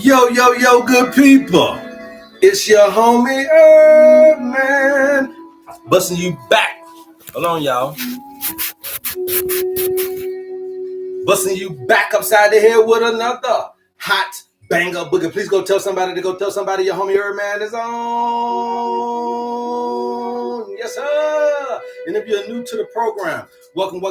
Yo, yo, yo, good people. It's your homie HerbMan. Busting you back. Hold on, y'all. Busting you back upside the head with another hot banger boogie. Please go tell somebody your homie HerbMan is on. Yes, sir. And if you're new to the program, welcome.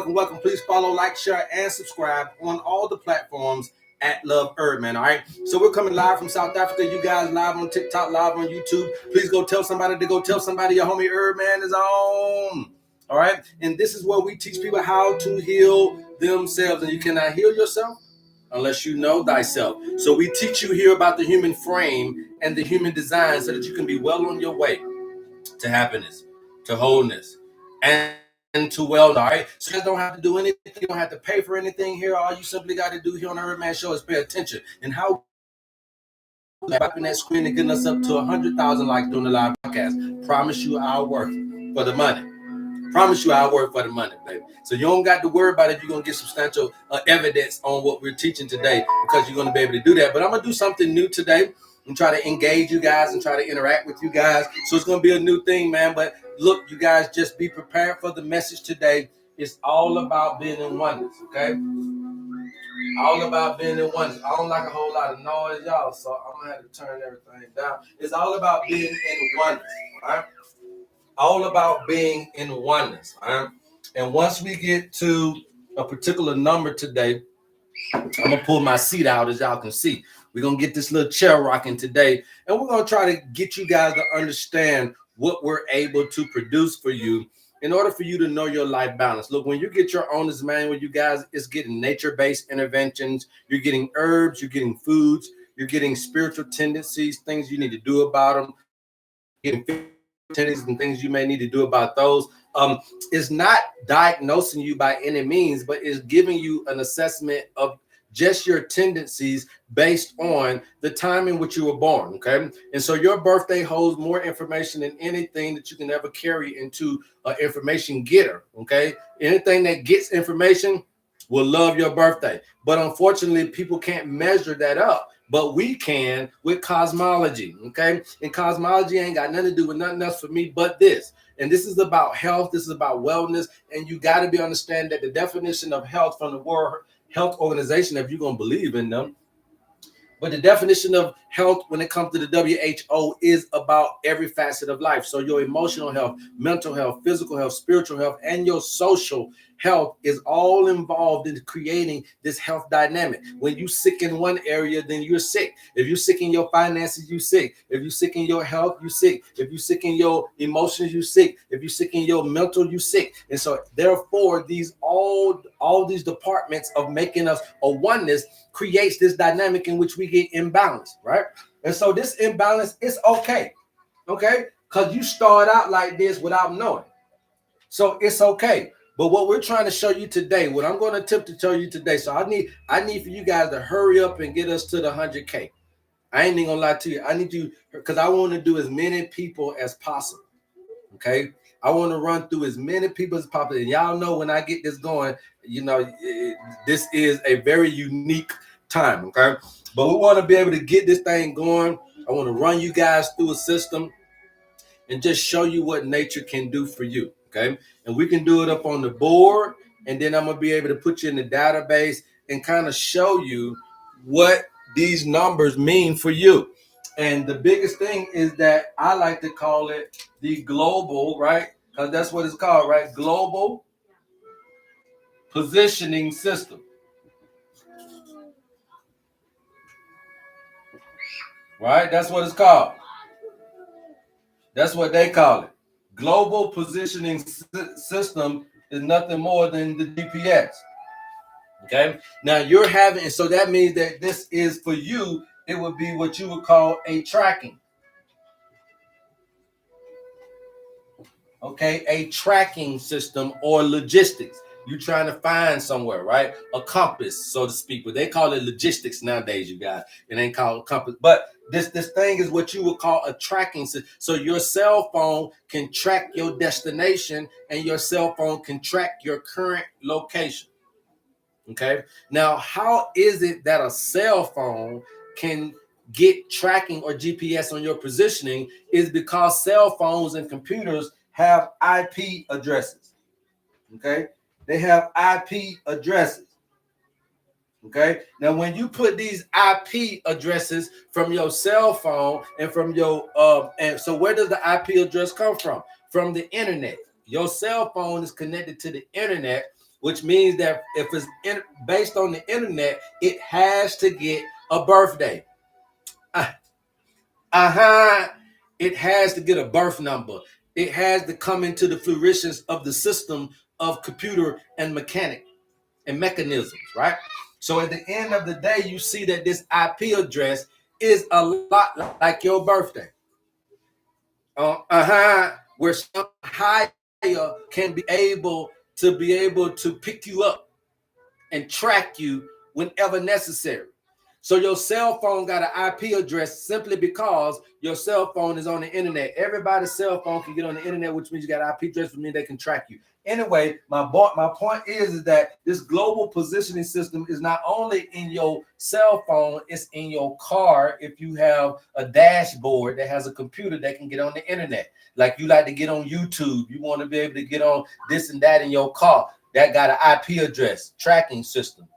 Please follow, like, share, and subscribe on all the platforms at Love HerbMan. All right. So we're coming live from South Africa. You guys live on TikTok, live on YouTube. Please go tell somebody your homie HerbMan is on. All right. And this is where we teach people how to heal themselves. And you cannot heal yourself unless you know thyself. So we teach you here about the human frame and the human design so that you can be well on your way to happiness, to wholeness, and to wellness. All right. So you don't have to do anything. You don't have to pay for anything here. All you simply got to do here on the HerbMan Show is pay attention. And how tapping that screen and getting us up to 100,000 likes during the live podcast. Promise you our worth for the money. Promise you I'll work for the money, baby. So you don't got to worry about if you're going to get substantial evidence on what we're teaching today, because you're going to be able to do that. But I'm going to do something new today and try to engage you guys and try to interact with you guys. So it's going to be a new thing, man. But look, you guys, just be prepared for the message today. It's all about being in oneness, okay? All about being in oneness. I don't like a whole lot of noise, y'all, so I'm going to have to turn everything down. It's all about being in oneness, all right? All about being in oneness. All right? And once we get to a particular number today, I'm going to pull my seat out, as y'all can see. We're going to get this little chair rocking today, and we're going to try to get you guys to understand what we're able to produce for you in order for you to know your life balance. Look, when you get your owner's manual, you guys, it's getting nature-based interventions. You're getting herbs. You're getting foods. You're getting spiritual tendencies, things you need to do about them. Getting tendencies and things you may need to do about those. It's not diagnosing you by any means, but it's giving you an assessment of just your tendencies based on the time in which you were born, okay? And so your birthday holds more information than anything that you can ever carry into an information getter, okay? Anything that gets information will love your birthday. But unfortunately, people can't measure that up. But we can with cosmology, okay? And cosmology ain't got nothing to do with nothing else for me but this. And this is about health. This is about wellness. And you got to be understand that the definition of health from the World Health Organization, if you're going to believe in them, but the definition of health when it comes to the WHO is about every facet of life. So your emotional health, mental health, physical health, spiritual health, and your social health is all involved in creating this health dynamic. When you're sick in one area, then you're sick. If you're sick in your finances, you're sick. If you're sick in your health, you're sick. If you're sick in your emotions, you're sick. If you're sick in your mental, you're sick. And so therefore, these all these departments of making us a oneness creates this dynamic in which we get imbalanced, right? And so this imbalance is okay, because you start out like this without knowing. So it's okay. But what we're trying to show you today, what I'm going to attempt to show you today, so I need for you guys to hurry up and get us to the 100K. I ain't even gonna lie to you. I need you because I want to do as many people as possible. Okay. I want to run through as many people as possible. And y'all know when I get this going, this is a very unique time. Okay. But we want to be able to get this thing going. I want to run you guys through a system and just show you what nature can do for you. Okay. And we can do it up on the board. And then I'm going to be able to put you in the database and kind of show you what these numbers mean for you. And the biggest thing is that I like to call it the global, right? Because that's what it's called, right? Global positioning system. Right? That's what it's called. That's what they call it. Global positioning system is nothing more than the GPS. Okay. Now you're having, so that means that this is for you, it would be what you would call a tracking. Okay. A tracking system or logistics. You're trying to find somewhere, right? A compass, so to speak. But they call it logistics nowadays, you guys. It ain't called compass. But this thing is what you would call a tracking system. So your cell phone can track your destination and your cell phone can track your current location. Okay. Now, how is it that a cell phone can get tracking or GPS on your positioning? Is because cell phones and computers have IP addresses. Okay. They have IP addresses. Okay. Now, when you put these IP addresses from your cell phone and from your and so where does the IP address come from? From the internet. Your cell phone is connected to the internet, which means that if it's based on the internet, it has to get a birthday. It has to get a birth number. It has to come into the fruition of the system of computer and mechanic and mechanisms, right? So at the end of the day, you see that this IP address is a lot like your birthday. Where some higher can be able to pick you up and track you whenever necessary. So your cell phone got an IP address simply because your cell phone is on the internet. Everybody's cell phone can get on the internet, which means you got an IP address, which means they can track you. Anyway, my point is that this global positioning system is not only in your cell phone, it's in your car. If you have a dashboard that has a computer that can get on the internet, like you like to get on YouTube, you want to be able to get on this and that in your car, that got an IP address tracking system.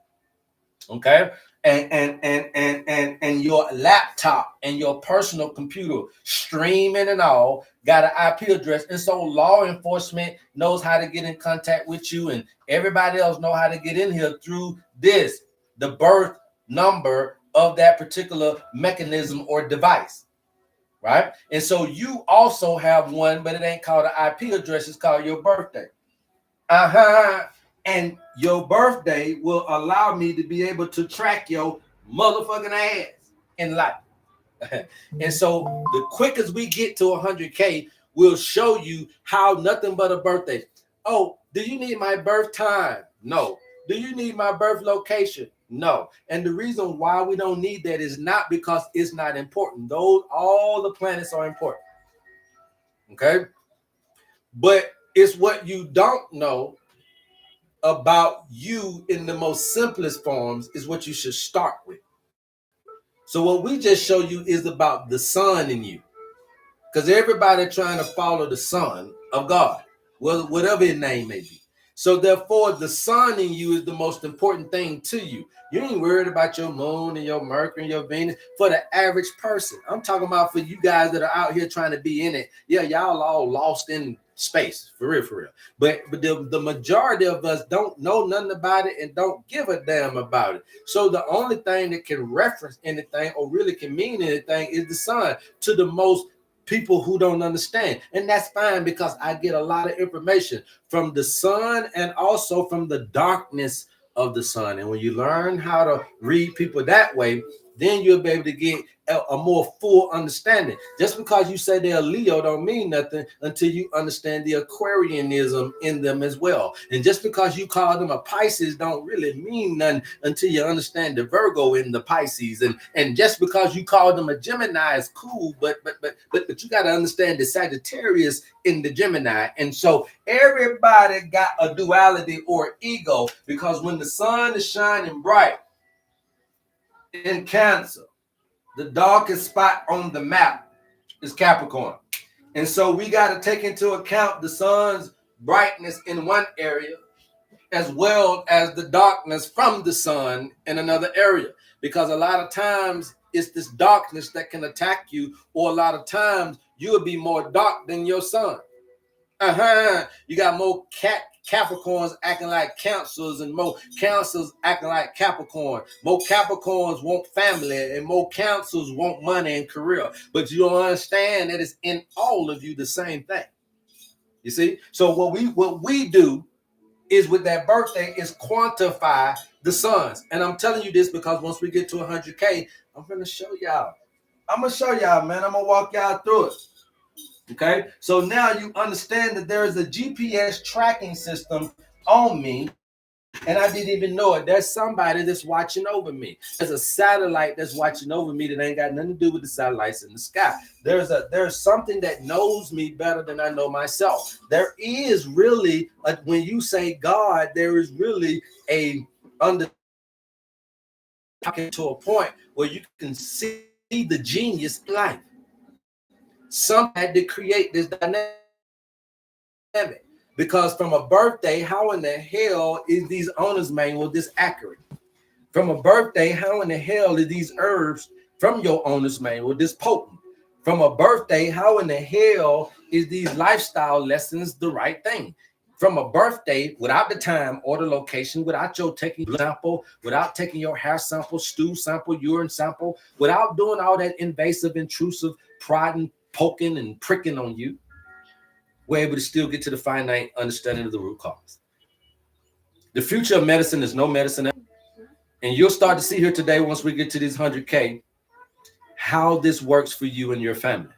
Okay. And your laptop and your personal computer streaming and all got an IP address. And so law enforcement knows how to get in contact with you, and everybody else know how to get in here through this, the birth number of that particular mechanism or device. Right. And so you also have one, but it ain't called an IP address. It's called your birthday. And your birthday will allow me to be able to track your motherfucking ass in life. And so the quickest we get to 100K, we'll show you how nothing but a birthday. Oh, do you need my birth time? No. Do you need my birth location? No. And the reason why we don't need that is not because it's not important. All the planets are important. Okay. But it's what you don't know about you in the most simplest forms is what you should start with. So what we just show you is about the sun in you, because everybody trying to follow the Son of God, well, whatever his name may be. So therefore, the sun in you is the most important thing to you. You ain't worried about your moon and your Mercury and your Venus. For the average person, I'm talking about for you guys that are out here trying to be in it. Yeah, y'all all lost in space, for real. But the majority of us don't know nothing about it and don't give a damn about it. So the only thing that can reference anything or really can mean anything is the sun to the most people who don't understand. And that's fine, because I get a lot of information from the sun and also from the darkness of the sun. And when you learn how to read people that way, then you'll be able to get a more full understanding. Just because you say they're a Leo don't mean nothing until you understand the Aquarianism in them as well. And just because you call them a Pisces don't really mean nothing until you understand the Virgo in the Pisces. And just because you call them a Gemini is cool, but you got to understand the Sagittarius in the Gemini. And so everybody got a duality or ego, because when the sun is shining bright in Cancer, the darkest spot on the map is Capricorn. And so we got to take into account the sun's brightness in one area as well as the darkness from the sun in another area. Because a lot of times it's this darkness that can attack you, or a lot of times you'll be more dark than your sun. You got more Capricorns acting like Cancers, and more Cancers acting like Capricorn. More Capricorns want family, and more Cancers want money and career. But you don't understand that it's in all of you the same thing. You see? So what we do is with that birthday is quantify the suns. And I'm telling you this because once we get to 100K, I'm going to show y'all. I'm going to show y'all, man. I'm going to walk y'all through it. Okay, so now you understand that there is a GPS tracking system on me, and I didn't even know it. There's somebody that's watching over me. There's a satellite that's watching over me that ain't got nothing to do with the satellites in the sky. There's something that knows me better than I know myself. There is really, when you say God, there is really a under to a point where you can see the genius in life. Some had to create this dynamic, because from a birthday, how in the hell is these owner's manual this accurate? From a birthday, how in the hell is these herbs from your owner's manual this potent? From a birthday, how in the hell is these lifestyle lessons the right thing? From a birthday, without the time or the location, without your taking sample, without taking your hair sample, stool sample, urine sample, without doing all that invasive, intrusive prodding, poking and pricking on you, we're able to still get to the finite understanding of the root cause. The future of medicine is no medicine. And you'll start to see here today, once we get to these 100K, how this works for you and your family.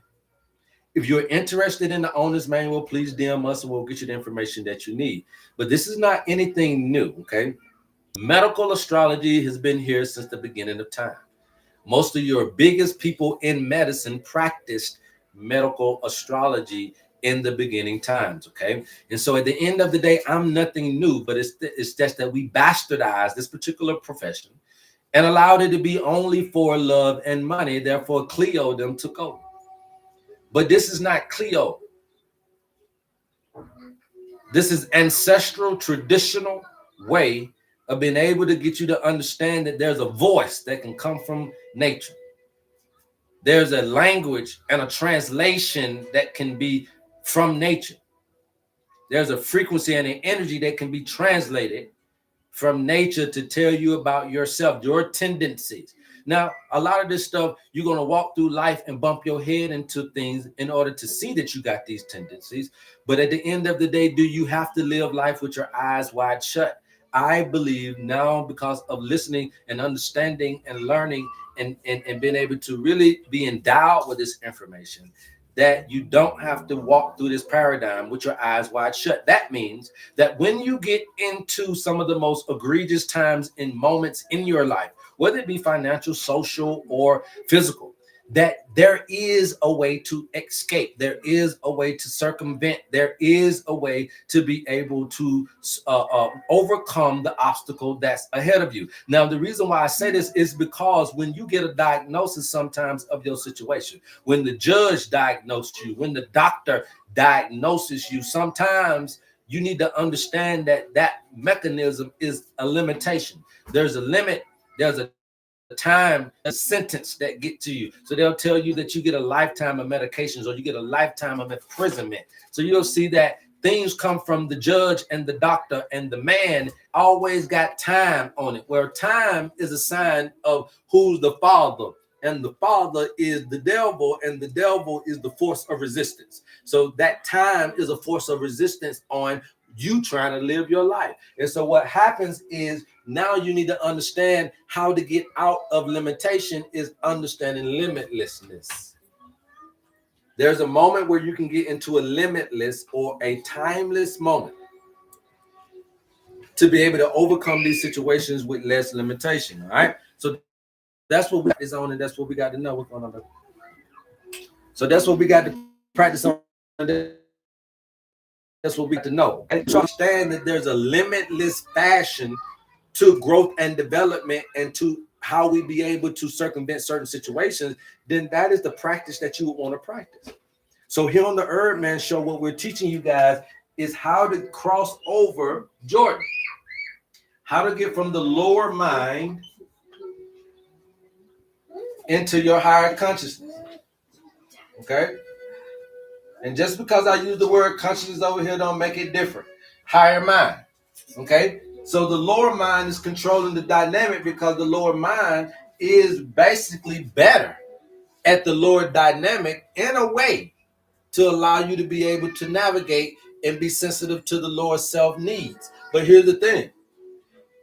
If you're interested in the owner's manual, please DM us and we'll get you the information that you need. But this is not anything new, okay? Medical astrology has been here since the beginning of time. Most of your biggest people in medicine practiced medical astrology in the beginning times, okay? And so at the end of the day, I'm nothing new, but it's just that we bastardized this particular profession and allowed it to be only for love and money. Therefore, Cleo them took over. But this is not Cleo. This is ancestral, traditional way of being able to get you to understand that there's a voice that can come from nature. There's a language and a translation that can be from nature. There's a frequency and an energy that can be translated from nature to tell you about yourself, your tendencies. Now, a lot of this stuff, you're going to walk through life and bump your head into things in order to see that you got these tendencies. But at the end of the day, do you have to live life with your eyes wide shut? I believe now, because of listening and understanding and learning and being able to really be endowed with this information, that you don't have to walk through this paradigm with your eyes wide shut. That means that when you get into some of the most egregious times and moments in your life, whether it be financial, social, or physical, that there is a way to escape. There is a way to circumvent. There is a way to be able to overcome the obstacle that's ahead of you. Now, the reason why I say this is because when you get a diagnosis sometimes of your situation, when the judge diagnosed you, when the doctor diagnoses you, sometimes you need to understand that that mechanism is a limitation. There's a limit. There's a time, a sentence that get to you. So they'll tell you that you get a lifetime of medications or you get a lifetime of imprisonment. So you'll see that things come from the judge and the doctor, and the man always got time on it, where time is a sign of who's the father. And the father is the devil, and the devil is the force of resistance. So that time is a force of resistance on you trying to live your life. And so what happens is now you need to understand how to get out of limitation is understanding limitlessness. There's a moment where you can get into a limitless or a timeless moment to be able to overcome these situations with less limitation. All right. So that's what we got this on, and that's what we got to know. What's going on? So that's what we got to practice on. That's what we got to know. And to understand that there's a limitless fashion to growth and development and to how we be able to circumvent certain situations, then that is the practice that you would want to practice. So here on the HerbMan Show, what we're teaching you guys is how to cross over Jordan, how to get from the lower mind into your higher consciousness. Okay? And just because I use the word consciousness over here don't make it different. Higher mind. Okay? So the lower mind is controlling the dynamic because the lower mind is basically better at the lower dynamic in a way to allow you to be able to navigate and be sensitive to the lower self needs. But here's the thing.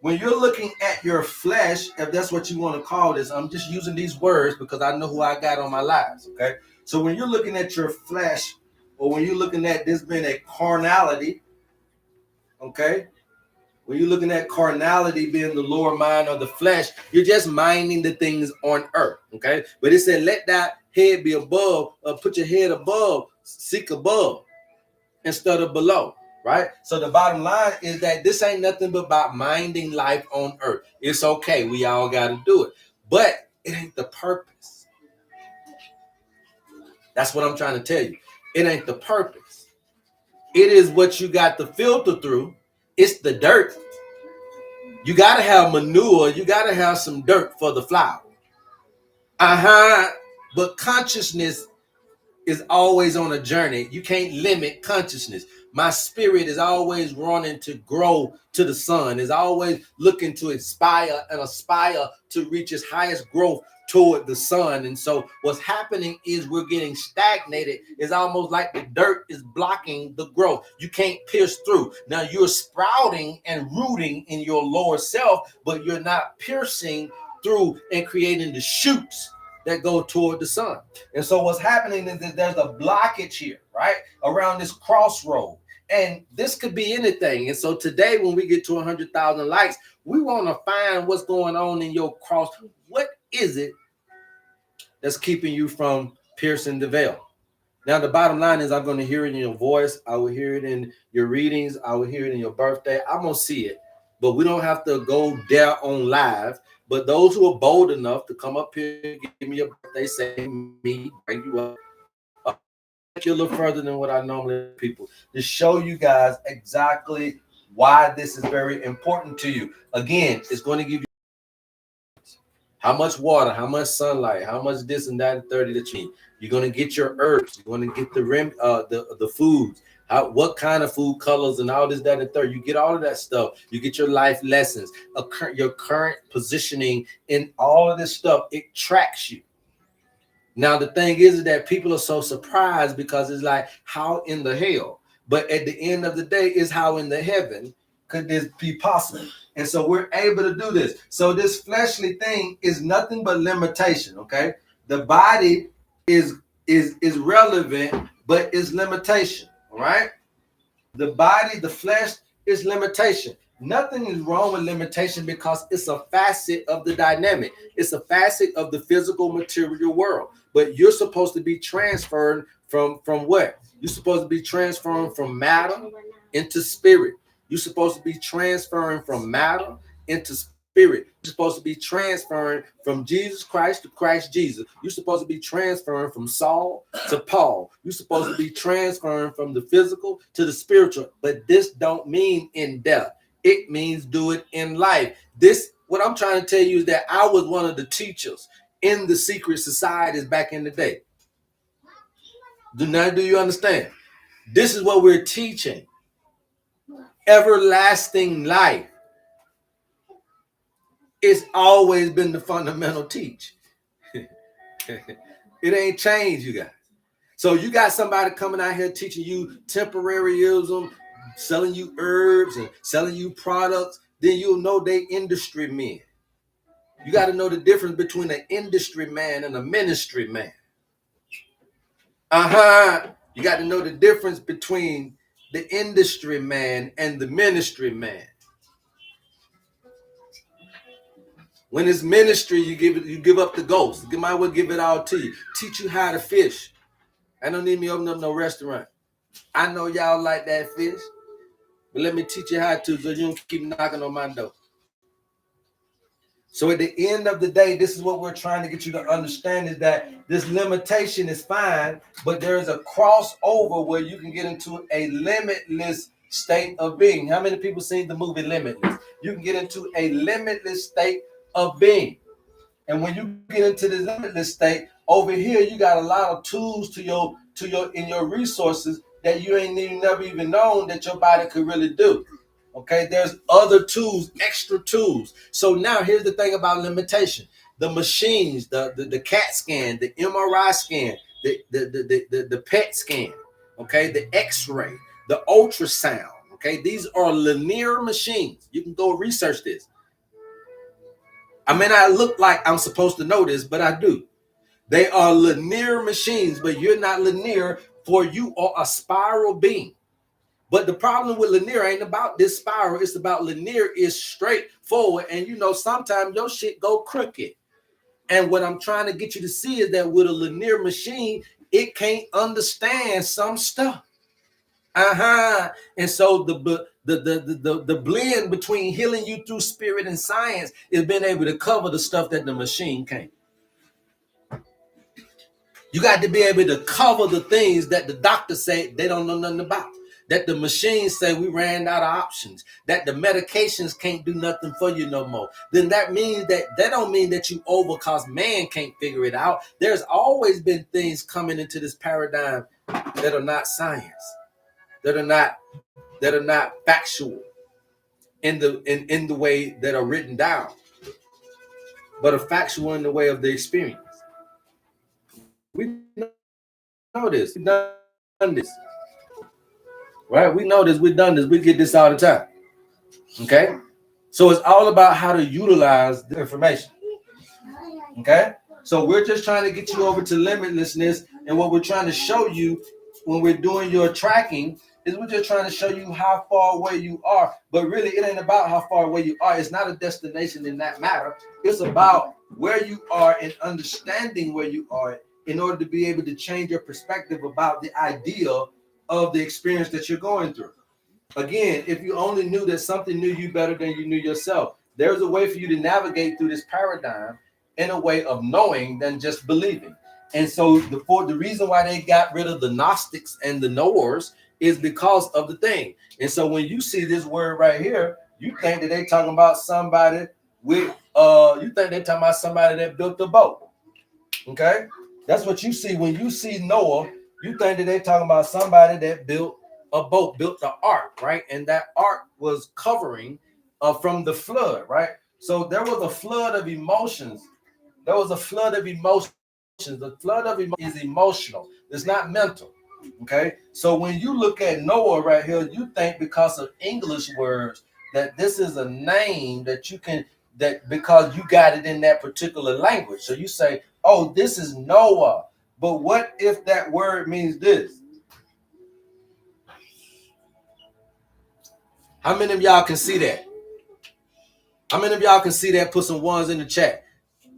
When you're looking at your flesh, if that's what you want to call this, I'm just using these words because I know who I got on my lives, okay? So when you're looking at your flesh, or when you're looking at this being a carnality, okay? When you're looking at carnality being the lower mind of the flesh, you're just minding the things on earth, okay? But it said, let that head be above, put your head above, seek above instead of below, right? So the bottom line is that this ain't nothing but about minding life on earth. It's okay. We all got to do it. But it ain't the purpose. That's what I'm trying to tell you. It ain't the purpose. It is what you got to filter through. It's the dirt. You got to have manure. You got to have some dirt for the flower. But consciousness is always on a journey. You can't limit consciousness. My spirit is always running to grow to the sun, is always looking to inspire and aspire to reach its highest growth toward the sun. And so what's happening is we're getting stagnated. It's almost like the dirt is blocking the growth. You can't pierce through. Now you're sprouting and rooting in your lower self, but you're not piercing through and creating the shoots that go toward the sun. And so what's happening is that there's a blockage here, right? Around this crossroad. And this could be anything. And so today, when we get to 100,000 likes, we want to find what's going on in your cross. What is it that's keeping you from piercing the veil? Now, the bottom line is I'm going to hear it in your voice. I will hear it in your readings. I will hear it in your birthday. I'm going to see it. But we don't have to go there on live. But those who are bold enough to come up here, give me your birthday, say me, bring you up. A little further than what I normally do people to show you guys exactly why this is very important to you. Again, it's going to give you how much water, how much sunlight, how much this and that and 30 that you need. You're going to get your herbs. You're going to get the foods. What kind of food colors and all this, that, and third. You get all of that stuff. You get your life lessons, your current positioning in all of this stuff. It tracks you. Now, the thing is that people are so surprised because it's like, how in the hell? But at the end of the day, is how in the heaven could this be possible? And so we're able to do this. So this fleshly thing is nothing but limitation, okay? The body is relevant, but is limitation, all right? The body, the flesh is limitation. Nothing is wrong with limitation because it's a facet of the dynamic. It's a facet of the physical material world. But you're supposed to be transferred from what? You're supposed to be transferring from matter into spirit. You're supposed to be transferring from matter into spirit. You're supposed to be transferring from Jesus Christ to Christ Jesus. You're supposed to be transferring from Saul to Paul. You're supposed to be transferring from the physical to the spiritual. But this don't mean in death. It means do it in life. What I'm trying to tell you is that I was one of the teachers in the secret societies back in the day. Do you understand? This is what we're teaching. Everlasting life. It's always been the fundamental teach. It ain't changed, you guys. So you got somebody coming out here teaching you temporaryism, selling you herbs and selling you products, then you'll know they industry men. You got to know the difference between an industry man and a ministry man. You got to know the difference between the industry man and the ministry man. When it's ministry, you give up the ghost. You might as well give it all to you. Teach you how to fish. I don't need me open up no restaurant. I know y'all like that fish, but let me teach you how to so you don't keep knocking on my door. So at the end of the day, this is what we're trying to get you to understand, is that this limitation is fine, but there is a crossover where you can get into a limitless state of being. How many people seen the movie Limitless? You can get into a limitless state of being. And when you get into the limitless state, over here you got a lot of tools to your in your resources that you ain't never even known that your body could really do. Okay, there's other tools, extra tools. So now here's the thing about limitation: the machines, the CAT scan, the MRI scan, the PET scan, okay, the X-ray, the ultrasound. Okay, these are linear machines. You can go research this. I may not look like I'm supposed to know this, but I do. They are linear machines, but you're not linear, for you are a spiral being. But the problem with linear ain't about this spiral. It's about linear is straightforward. And sometimes your shit go crooked. And what I'm trying to get you to see is that with a linear machine, it can't understand some stuff. And so the blend between healing you through spirit and science is being able to cover the stuff that the machine can't. You got to be able to cover the things that the doctors say they don't know nothing about, that the machines say we ran out of options, that the medications can't do nothing for you no more. Then that means that don't mean that you over, because man can't figure it out. There's always been things coming into this paradigm that are not science, that are not factual in the way that are written down, but are factual in the way of the experience. We know this. We've done this. Right? We know this. We've done this. We get this all the time. Okay? So it's all about how to utilize the information. Okay? So we're just trying to get you over to limitlessness. And what we're trying to show you when we're doing your tracking is we're just trying to show you how far away you are. But really, it ain't about how far away you are. It's not a destination in that matter. It's about where you are and understanding where you are in order to be able to change your perspective about the idea of the experience that you're going through. Again, if you only knew that something knew you better than you knew yourself, there's a way for you to navigate through this paradigm in a way of knowing than just believing. And so the reason why they got rid of the Gnostics and the knowers is because of the thing. And so when you see this word right here, you think that they're talking about somebody that built a boat. Okay? That's what you see when you see Noah. You think that they're talking about somebody that built a boat, built the ark, right? And that ark was covering from the flood, right? So there was a flood of emotions. The flood of emotions is emotional. It's not mental. Okay. So when you look at Noah right here, you think because of English words that this is a name that you can, that because you got it in that particular language. So you say, oh, this is Noah. But what if that word means this? How many of y'all can see that? How many of y'all can see that? Put some ones in the chat.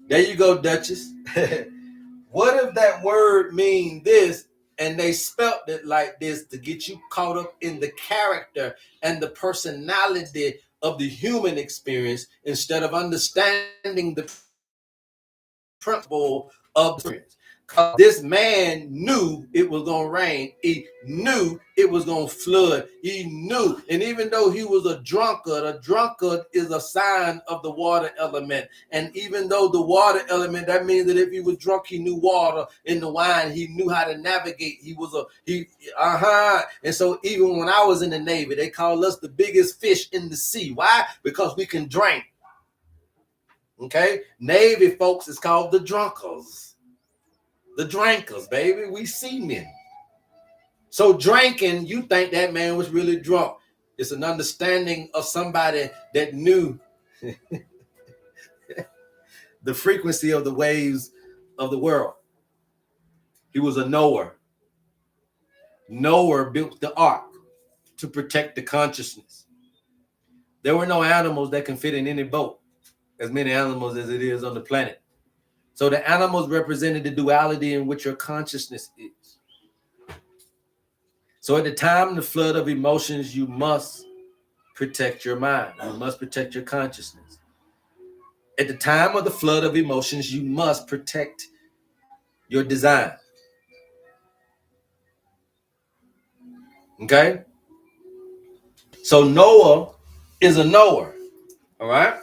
There you go, Duchess. What if that word means this and they spelt it like this to get you caught up in the character and the personality of the human experience instead of understanding the principle of the experience? This man knew it was going to rain. He knew it was going to flood. He knew. And even though he was a drunkard is a sign of the water element. And even though the water element, that means that if he was drunk, he knew water. In the wine, he knew how to navigate. And so even when I was in the Navy, they called us the biggest fish in the sea. Why? Because we can drink. Okay? Navy folks is called the drunkards. The drinkers, baby. We seamen. So drinking, you think that man was really drunk. It's an understanding of somebody that knew the frequency of the waves of the world. He was a knower. Noah built the ark to protect the consciousness. There were no animals that can fit in any boat, as many animals as it is on the planet. So the animals represented the duality in which your consciousness is. So at the time of the flood of emotions, you must protect your mind. You must protect your consciousness. At the time of the flood of emotions, you must protect your design. Okay? So Noah is a knower. All right?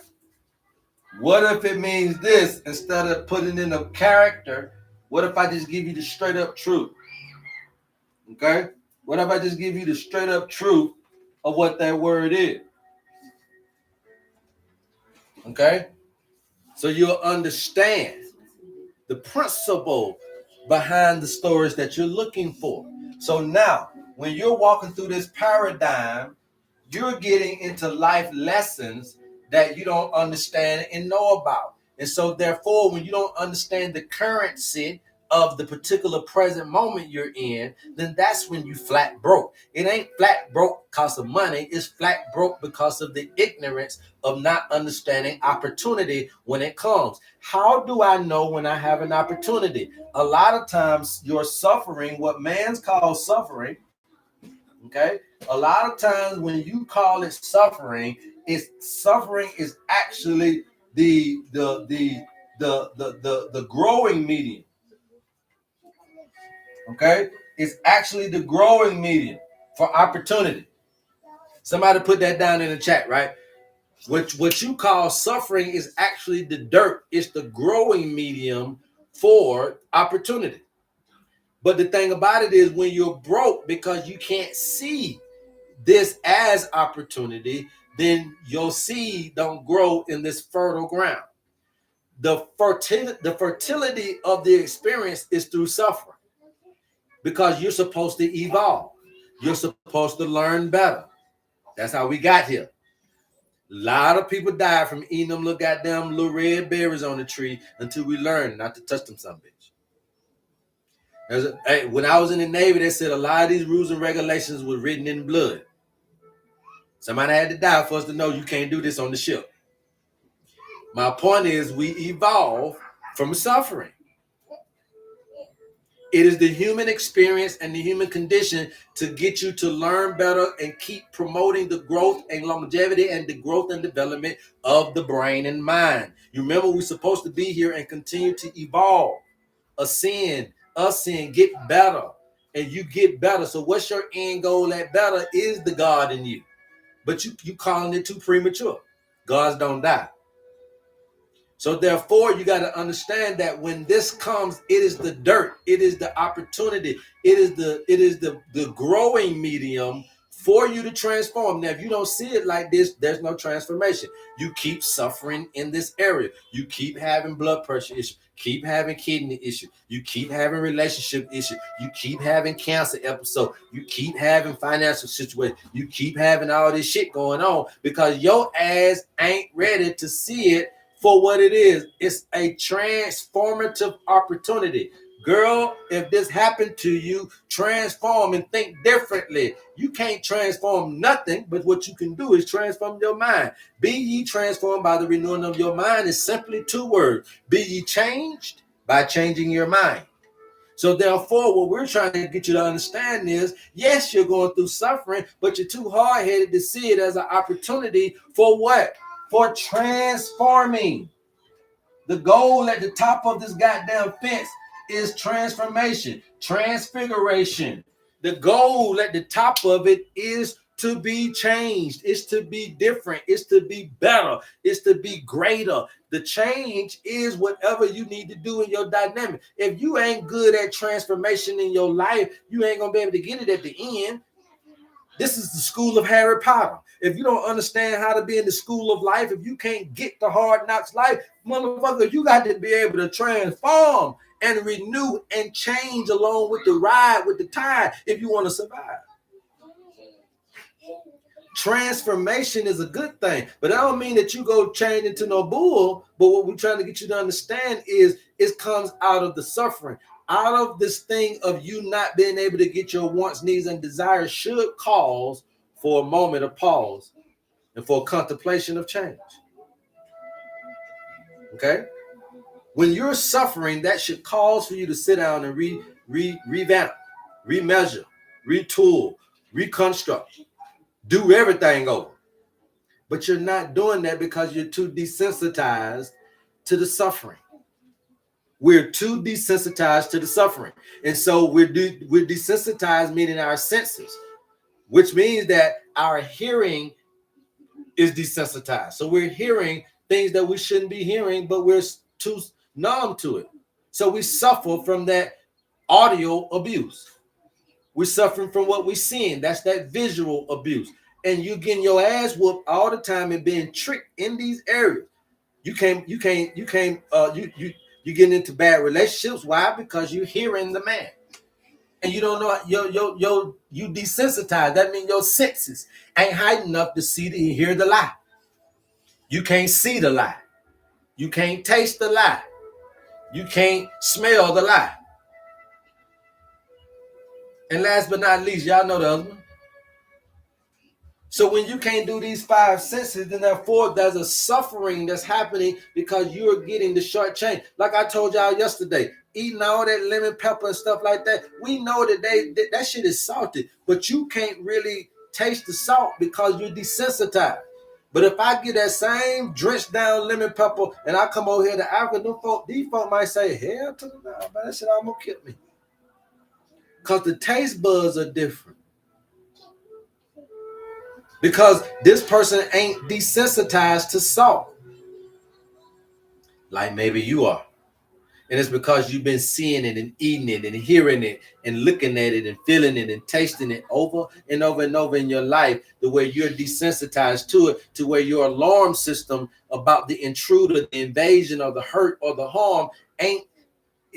What if it means this instead of putting in a character? What if I just give you the straight up truth? Okay? What if I just give you the straight up truth of what that word is? Okay? So you'll understand the principle behind the stories that you're looking for. So now, when you're walking through this paradigm, you're getting into life lessons that you don't understand and know about. And so therefore, when you don't understand the currency of the particular present moment you're in, then that's when you flat broke. It ain't flat broke because of money. It's flat broke because of the ignorance of not understanding opportunity when it comes. How do I know when I have an opportunity? A lot of times you're suffering, what man's called suffering. Okay, a lot of times when you call it suffering, suffering is actually the growing medium. Okay, it's actually the growing medium for opportunity. Somebody put that down in the chat, right? What you call suffering is actually the dirt. It's the growing medium for opportunity. But the thing about it is when you're broke because you can't see this as opportunity, then your seed don't grow in this fertile ground. The fertility of the experience is through suffering because you're supposed to evolve. You're supposed to learn better. That's how we got here. A lot of people died from eating them little goddamn little red berries on the tree until we learned not to touch them some bitch. When I was in the Navy, they said a lot of these rules and regulations were written in blood. Somebody had to die for us to know you can't do this on the ship. My point is we evolve from suffering. It is the human experience and the human condition to get you to learn better and keep promoting the growth and longevity and the growth and development of the brain and mind. You remember we're supposed to be here and continue to evolve, ascend, get better, and you get better. So what's your end goal at better is the God in you. But you calling it too premature. Gods don't die. So therefore, you got to understand that when this comes, it is the dirt, it is the opportunity, it is the growing medium for you to transform. Now, if you don't see it like this, there's no transformation. You keep suffering in this area. You keep having blood pressure issues, keep having kidney issues, you keep having relationship issues, you keep having cancer episodes, you keep having financial situations, you keep having all this shit going on because your ass ain't ready to see it for what it is. It's a transformative opportunity. Girl, if this happened to you, transform and think differently. You can't transform nothing, but what you can do is transform your mind. Be ye transformed by the renewing of your mind is simply two words. Be ye changed by changing your mind. So therefore, what we're trying to get you to understand is, yes, you're going through suffering, but you're too hard-headed to see it as an opportunity for what? For transforming. The goal at the top of this goddamn fence is transformation, transfiguration. The goal at the top of it is to be changed. It's to be different. It's to be better. It's to be greater. The change is whatever you need to do in your dynamic. If you ain't good at transformation in your life, you ain't going to be able to get it at the end. This is the school of Harry Potter. If you don't understand how to be in the school of life, if you can't get the hard knocks life, motherfucker, you got to be able to transform and renew and change along with the ride, with the tide, if you want to survive. Transformation is a good thing, but that don't mean that you go change into no bull. But what we're trying to get you to understand is it comes out of the suffering, out of this thing of you not being able to get your wants, needs, and desires should cause for a moment of pause and for contemplation of change. Okay? When you're suffering, that should cause for you to sit down and revamp, remeasure, retool, reconstruct, do everything over. But you're not doing that because you're too desensitized to the suffering. We're too desensitized to the suffering. And so we're desensitized, meaning our senses, which means that our hearing is desensitized. So we're hearing things that we shouldn't be hearing, but we're too numb to it. So we suffer from that audio abuse. We're suffering from what we're seeing. That's that visual abuse. And you getting your ass whooped all the time and being tricked in these areas. You getting into bad relationships. Why? Because you're hearing the man. And you don't know you desensitized. That means your senses ain't heightened enough to see to hear the lie. You can't see the lie. You can't taste the lie. You can't smell the lie. And last but not least, y'all know the other one. So when you can't do these five senses, then therefore there's a suffering that's happening because you're getting the short change. Like I told y'all yesterday, eating all that lemon pepper and stuff like that. We know that that shit is salty, but you can't really taste the salt because you're desensitized. But if I get that same drenched down lemon pepper and I come over here to Africa, these folk might say, hell to the no, but that shit almost killed me. Because the taste buds are different. Because this person ain't desensitized to salt. Like maybe you are. And it's because you've been seeing it and eating it and hearing it and looking at it and feeling it and tasting it over and over and over in your life, the way you're desensitized to it, to where your alarm system about the intruder, the invasion or the hurt or the harm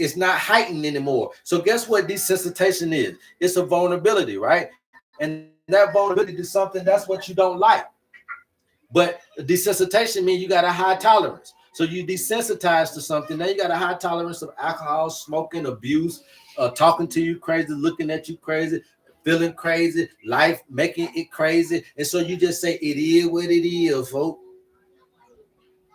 it's not heightened anymore. So guess what desensitization is? It's a vulnerability, right? And that vulnerability to something, that's what you don't like. But desensitization means you got a high tolerance. So you desensitized to something. Now you got a high tolerance of alcohol, smoking, abuse, talking to you crazy, looking at you crazy, feeling crazy, life making it crazy. And so you just say, it is what it is, folks.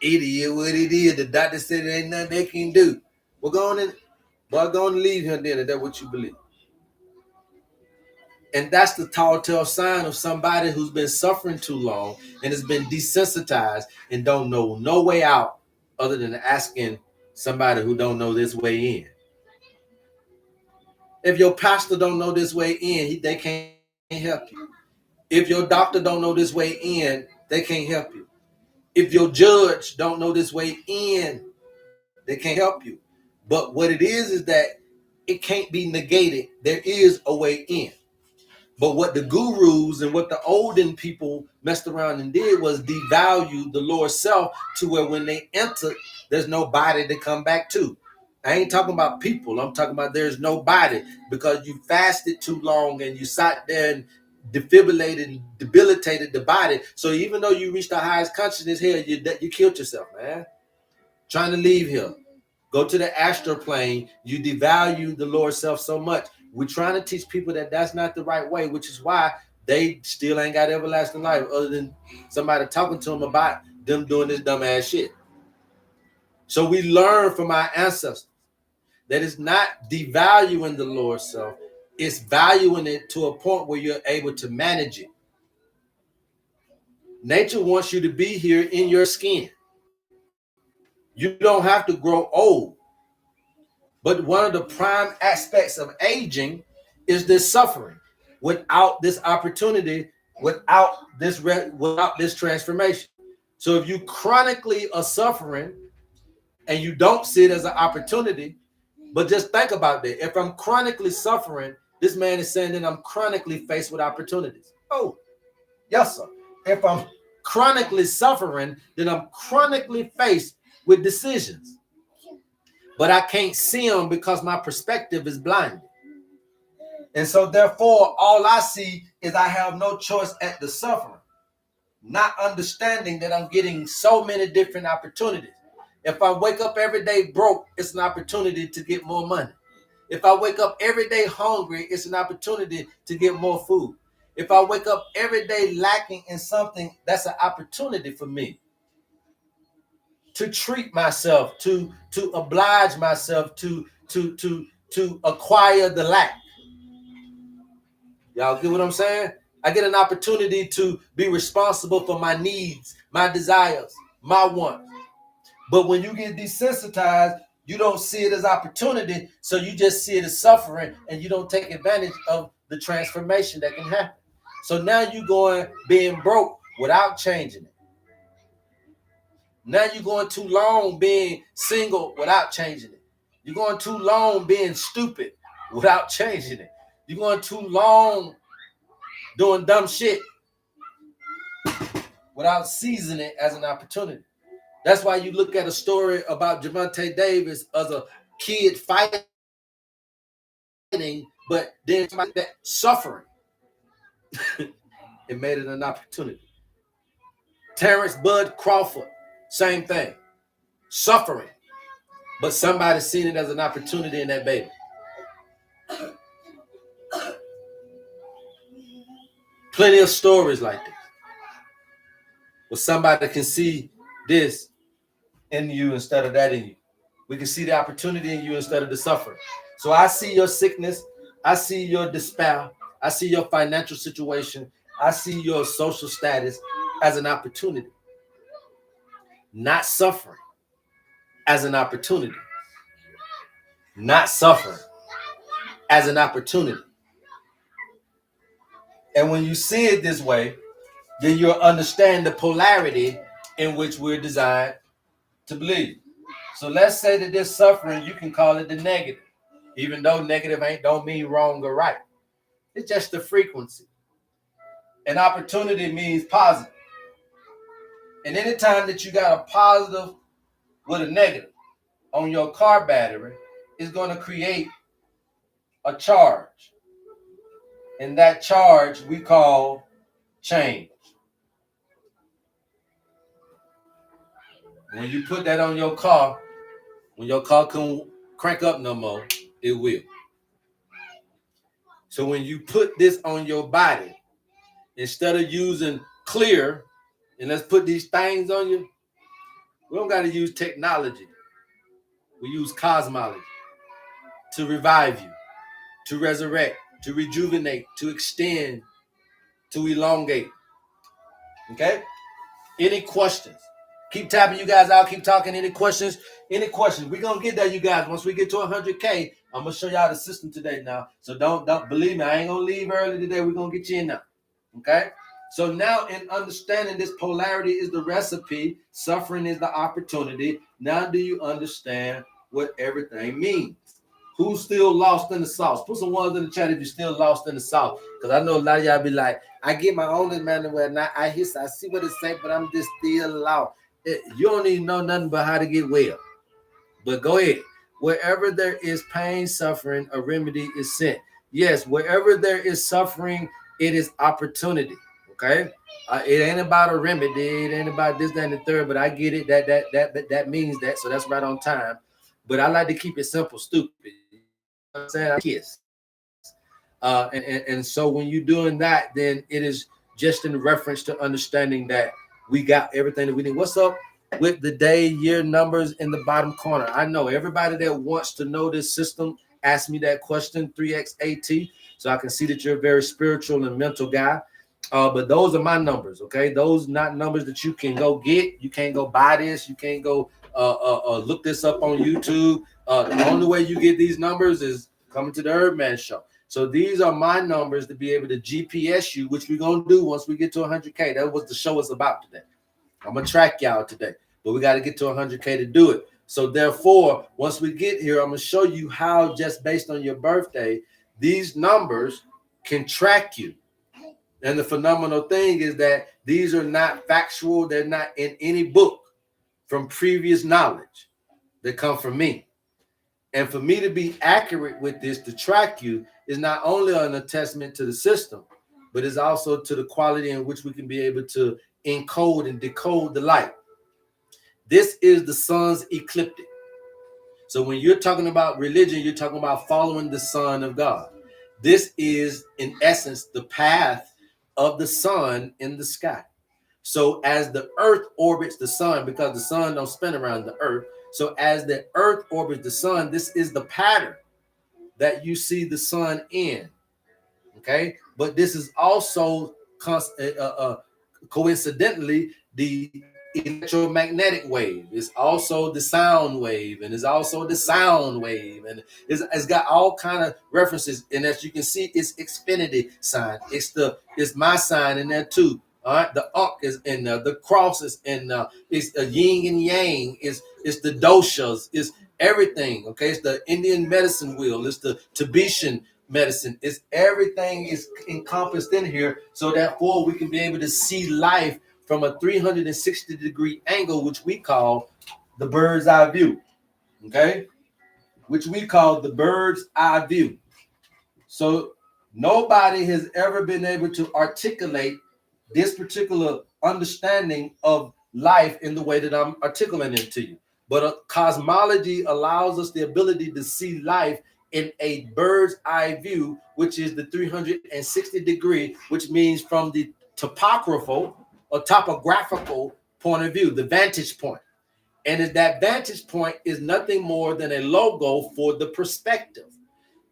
It is what it is. The doctor said there ain't nothing they can do. We're going to leave here then, and that's what you believe. And that's the telltale sign of somebody who's been suffering too long and has been desensitized and don't know no way out other than asking somebody who don't know this way in. If your pastor don't know this way in, they can't help you. If your doctor don't know this way in, they can't help you. If your judge don't know this way in, they can't help you. But what it is that it can't be negated. There is a way in. But what the gurus and what the olden people messed around and did was devalue the lower self to where when they enter, there's nobody to come back to. I ain't talking about people. I'm talking about there's nobody because you fasted too long and you sat there and defibrillated and debilitated the body. So even though you reached the highest consciousness here, you killed yourself, man. Trying to leave here. Go to the astral plane. You devalue the lower self so much. We're trying to teach people that that's not the right way, which is why they still ain't got everlasting life other than somebody talking to them about them doing this dumb ass shit. So we learn from our ancestors that it's not devaluing the lower self. It's valuing it to a point where you're able to manage it. Nature wants you to be here in your skin. You don't have to grow old. But one of the prime aspects of aging is this suffering. Without this opportunity, without this transformation. So if you chronically are suffering and you don't see it as an opportunity, but just think about that. If I'm chronically suffering, this man is saying that I'm chronically faced with opportunities. Oh, yes, sir. If I'm chronically suffering, then I'm chronically faced with decisions. But I can't see them because my perspective is blinded. And so therefore, all I see is I have no choice at the suffering. not understanding that I'm getting so many different opportunities. If I wake up every day broke, it's an opportunity to get more money. If I wake up every day hungry, it's an opportunity to get more food. If I wake up every day lacking in something, that's an opportunity for me to treat myself, to oblige myself, to acquire the lack. Y'all get what I'm saying? I get an opportunity to be responsible for my needs, my desires, my wants. But when you get desensitized, you don't see it as opportunity, so you just see it as suffering, and you don't take advantage of the transformation that can happen. So now you're going being broke without changing it. Now you're going too long being single without changing it. You're going too long being stupid without changing it. You're going too long doing dumb shit without seizing it as an opportunity. That's why you look at a story about Javante Davis as a kid fighting, but then that suffering, it made it an opportunity. Terrence Bud Crawford, same thing. Suffering, but somebody seen it as an opportunity in that baby. Plenty of stories like this, where somebody can see this in you instead of that in you. We can see the opportunity in you instead of the suffering. So I see your sickness. I see your despair. I see your financial situation. I see your social status as an opportunity, not suffering as an opportunity, not suffering as an opportunity. And when you see it this way, then you'll understand the polarity in which we're designed to believe. So let's say that this suffering, you can call it the negative, even though negative don't mean wrong or right. It's just the frequency. An opportunity means positive. And anytime that you got a positive with a negative on your car battery, it's going to create a charge. And that charge we call change. When you put that on your car, when your car can crank up no more, it will. So when you put this on your body, instead of using clear, and let's put these things on you, we don't got to use technology. We use cosmology to revive you, to resurrect, to rejuvenate, to extend, to elongate. Okay? Any questions? Keep tapping you guys out. Keep talking. Any questions? Any questions? We're going to get there, you guys. Once we get to 100K, I'm going to show y'all the system today now. So don't believe me. I ain't going to leave early today. We're going to get you in now. Okay? So now in understanding this polarity is the recipe, suffering is the opportunity. Now do you understand what everything means? Who's still lost in the sauce? Put some ones in the chat if you're still lost in the sauce. Because I know a lot of y'all be like, I get my own manual and I see what it say, but I'm just still lost. You don't even know nothing but how to get well. But go ahead. Wherever there is pain, suffering, a remedy is sent. Yes, wherever there is suffering, it is opportunity. Okay, it ain't about a remedy. It ain't about this, that, and the third. But I get it. That means that. So that's right on time. But I like to keep it simple, stupid. You know what I'm saying? Kiss. And so when you're doing that, then it is just in reference to understanding that we got everything that we need. What's up with the day, year numbers in the bottom corner? I know everybody that wants to know this system, ask me that question, 3XAT, so I can see that you're a very spiritual and mental guy. But those are my numbers, okay? Those not numbers that you can go get. You can't go buy this. You can't go look this up on YouTube. The only way you get these numbers is coming to the HerbMan Show. So these are my numbers to be able to GPS you, which we're going to do once we get to 100K. That was the show is about today. I'm going to track y'all today, but we got to get to 100K to do it. So therefore, once we get here, I'm going to show you how just based on your birthday, these numbers can track you. And the phenomenal thing is that these are not factual. They're not in any book from previous knowledge that come from me. And for me to be accurate with this, to track you, is not only an attestament to the system, but it's also to the quality in which we can be able to encode and decode the light. This is the sun's ecliptic. So when you're talking about religion, you're talking about following the Son of God. This is, in essence, the path of the sun in the sky. So as the earth orbits the sun, because the sun don't spin around the earth, so as the earth orbits the sun, this is the pattern that you see the sun in. Okay, but this is also coincidentally the electromagnetic wave. It's also the sound wave, and it's also the sound wave, and it's got all kind of references. And as you can see, it's Xfinity sign. It's my sign in there too. All right, the Ankh is in there, the cross is in there, it's a yin and yang, it's the doshas, it's everything. Okay, it's the Indian medicine wheel, it's the Tibetan medicine, it's everything is encompassed in here, so therefore we can be able to see life from a 360-degree angle, which we call the bird's eye view. Okay, which we call the bird's eye view. So nobody has ever been able to articulate this particular understanding of life in the way that I'm articulating it to you. But cosmology allows us the ability to see life in a bird's eye view, which is the 360-degree, which means from the topographical point of view, the vantage point. And that vantage point is nothing more than a logo for the perspective.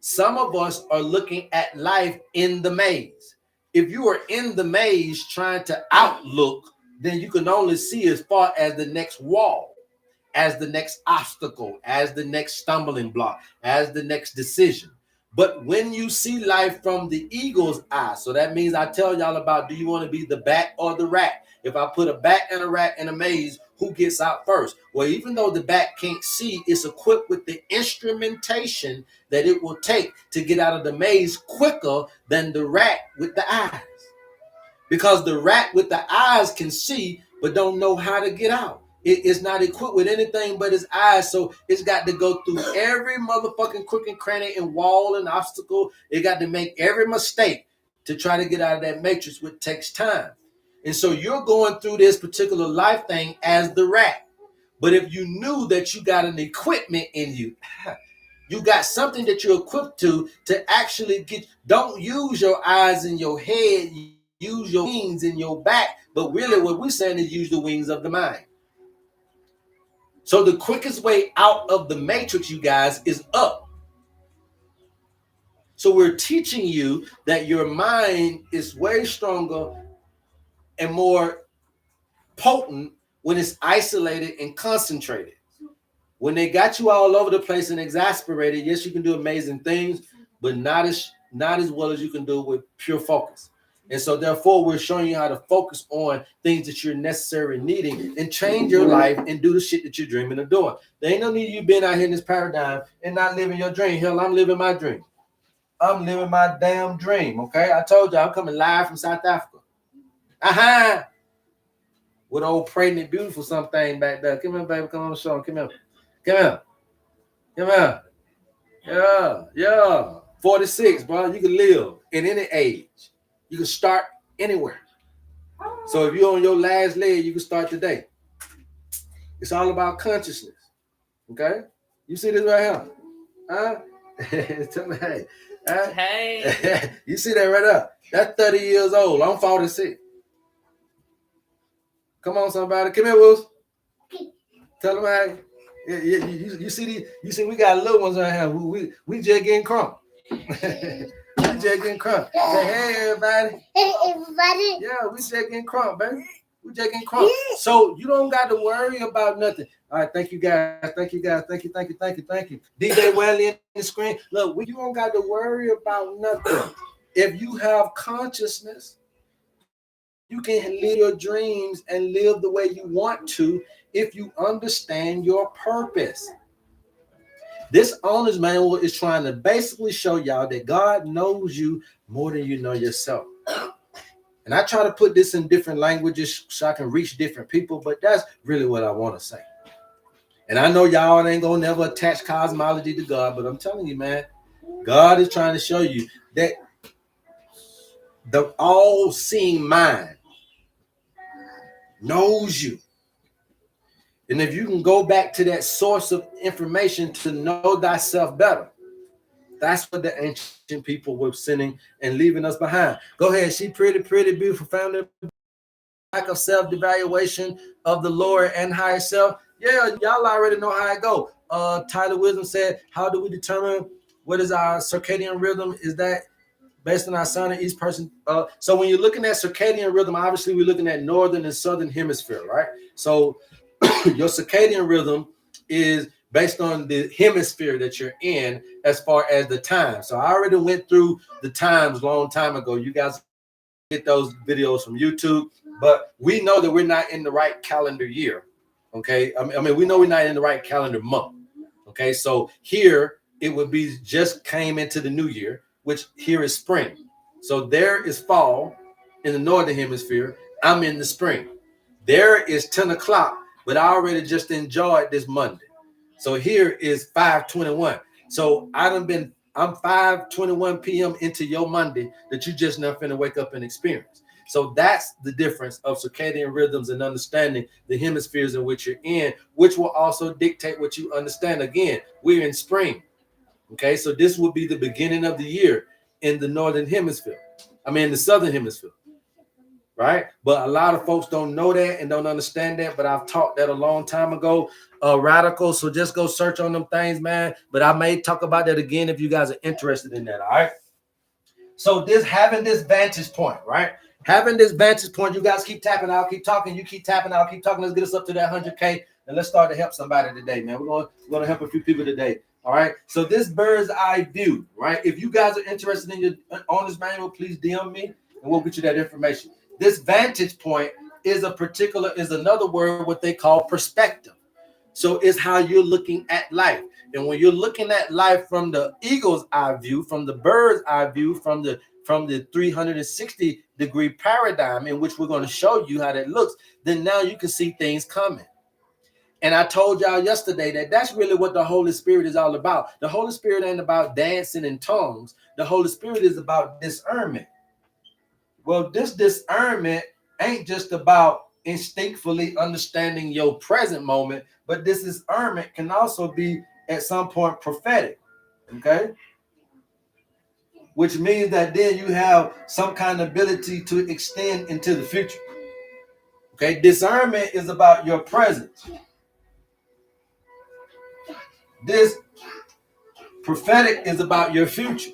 Some of us are looking at life in the maze. If you are in the maze trying to outlook, then you can only see as far as the next wall, as the next obstacle, as the next stumbling block, as the next decision. But when you see life from the eagle's eye, so that means I tell y'all about, do you want to be the bat or the rat? If I put a bat and a rat in a maze, who gets out first? Well, even though the bat can't see, it's equipped with the instrumentation that it will take to get out of the maze quicker than the rat with the eyes. Because the rat with the eyes can see, but don't know how to get out. It's not equipped with anything but its eyes, so it's got to go through every motherfucking crook and cranny and wall and obstacle. It got to make every mistake to try to get out of that matrix, which takes time. And so you're going through this particular life thing as the rat. But if you knew that you got an equipment in you, you got something that you're equipped to actually get, don't use your eyes in your head, use your wings in your back. But really what we're saying is use the wings of the mind. So the quickest way out of the matrix, you guys, is up. So we're teaching you that your mind is way stronger and more potent when it's isolated and concentrated. When they got you all over the place and exasperated, yes, you can do amazing things, but not as well as you can do with pure focus. And so therefore, we're showing you how to focus on things that you're necessarily needing and change your life and do the shit that you're dreaming of doing. There ain't no need of you being out here in this paradigm and not living your dream. Hell, I'm living my dream. I'm living my damn dream, okay? I told you I'm coming live from South Africa. Aha! With old pregnant, beautiful something back there. Come here, baby. Come on, show. Come here. Come here. Come here. Yeah. 46, bro. You can live in any age. You can start anywhere. So if you're on your last leg, you can start today. It's all about consciousness. Okay? You see this right here? Huh? Tell me, hey. Hey. You see that right there? That's 30 years old. I'm 46. Come on, somebody. Come here, Wills. Tell them, hey. Yeah, you see we got little ones right here. We just getting crunk. We just getting crunk. Say, hey, everybody. Hey, everybody. Yeah, we just getting crunk, baby. We just getting crunk. So you don't got to worry about nothing. All right, thank you guys. Thank you. DJ Wally in the screen. Look, you don't got to worry about nothing. If you have consciousness, you can live your dreams and live the way you want to if you understand your purpose. This owner's manual is trying to basically show y'all that God knows you more than you know yourself. And I try to put this in different languages so I can reach different people, but that's really what I want to say. And I know y'all ain't gonna never attach cosmology to God, but I'm telling you, man, God is trying to show you that the all-seeing mind knows you. And if you can go back to that source of information to know thyself better, that's what the ancient people were sending and leaving us behind. Go ahead. She pretty, beautiful, founded lack of self-devaluation of the lower and higher self. Yeah, y'all already know how it go. Tyler Wisdom said, how do we determine what is our circadian rhythm? Is that based on our sun and east person? So when you're looking at circadian rhythm, obviously we're looking at northern and southern hemisphere, right? So your circadian rhythm is based on the hemisphere that you're in as far as the time. So I already went through the times a long time ago. You guys get those videos from YouTube, but we know that we're not in the right calendar year. Okay. I mean, we know we're not in the right calendar month. Okay. So here it would be just came into the new year, which here is spring. So there is fall in the northern hemisphere. I'm in the spring. There is 10 o'clock, but I already just enjoyed this Monday. So here is 5:21. So I'm 5:21 p.m. into your Monday that you just now finna wake up and experience. So that's the difference of circadian rhythms and understanding the hemispheres in which you're in, which will also dictate what you understand. Again, we're in spring. Okay, so this will be the beginning of the year in the northern hemisphere. The southern hemisphere. Right? But a lot of folks don't know that and don't understand that. But I've taught that a long time ago. Radical. So just go search on them things, man. But I may talk about that again if you guys are interested in that. All right. So having this vantage point, right? Having this vantage point, you guys keep tapping. I'll keep talking. You keep tapping. I'll keep talking. Let's get us up to that 100K and let's start to help somebody today, man. We're going to help a few people today. All right. So this bird's eye view, right? If you guys are interested in your owner's manual, please DM me and we'll get you that information. This vantage point is another word, what they call perspective. So it's how you're looking at life. And when you're looking at life from the eagle's eye view, from the bird's eye view, from the 360-degree paradigm in which we're going to show you how that looks, then now you can see things coming. And I told y'all yesterday that that's really what the Holy Spirit is all about. The Holy Spirit ain't about dancing in tongues. The Holy Spirit is about discernment. Well, this discernment ain't just about instinctively understanding your present moment, but this discernment can also be at some point prophetic. Okay. Which means that then you have some kind of ability to extend into the future. Okay. Discernment is about your present. This prophetic is about your future.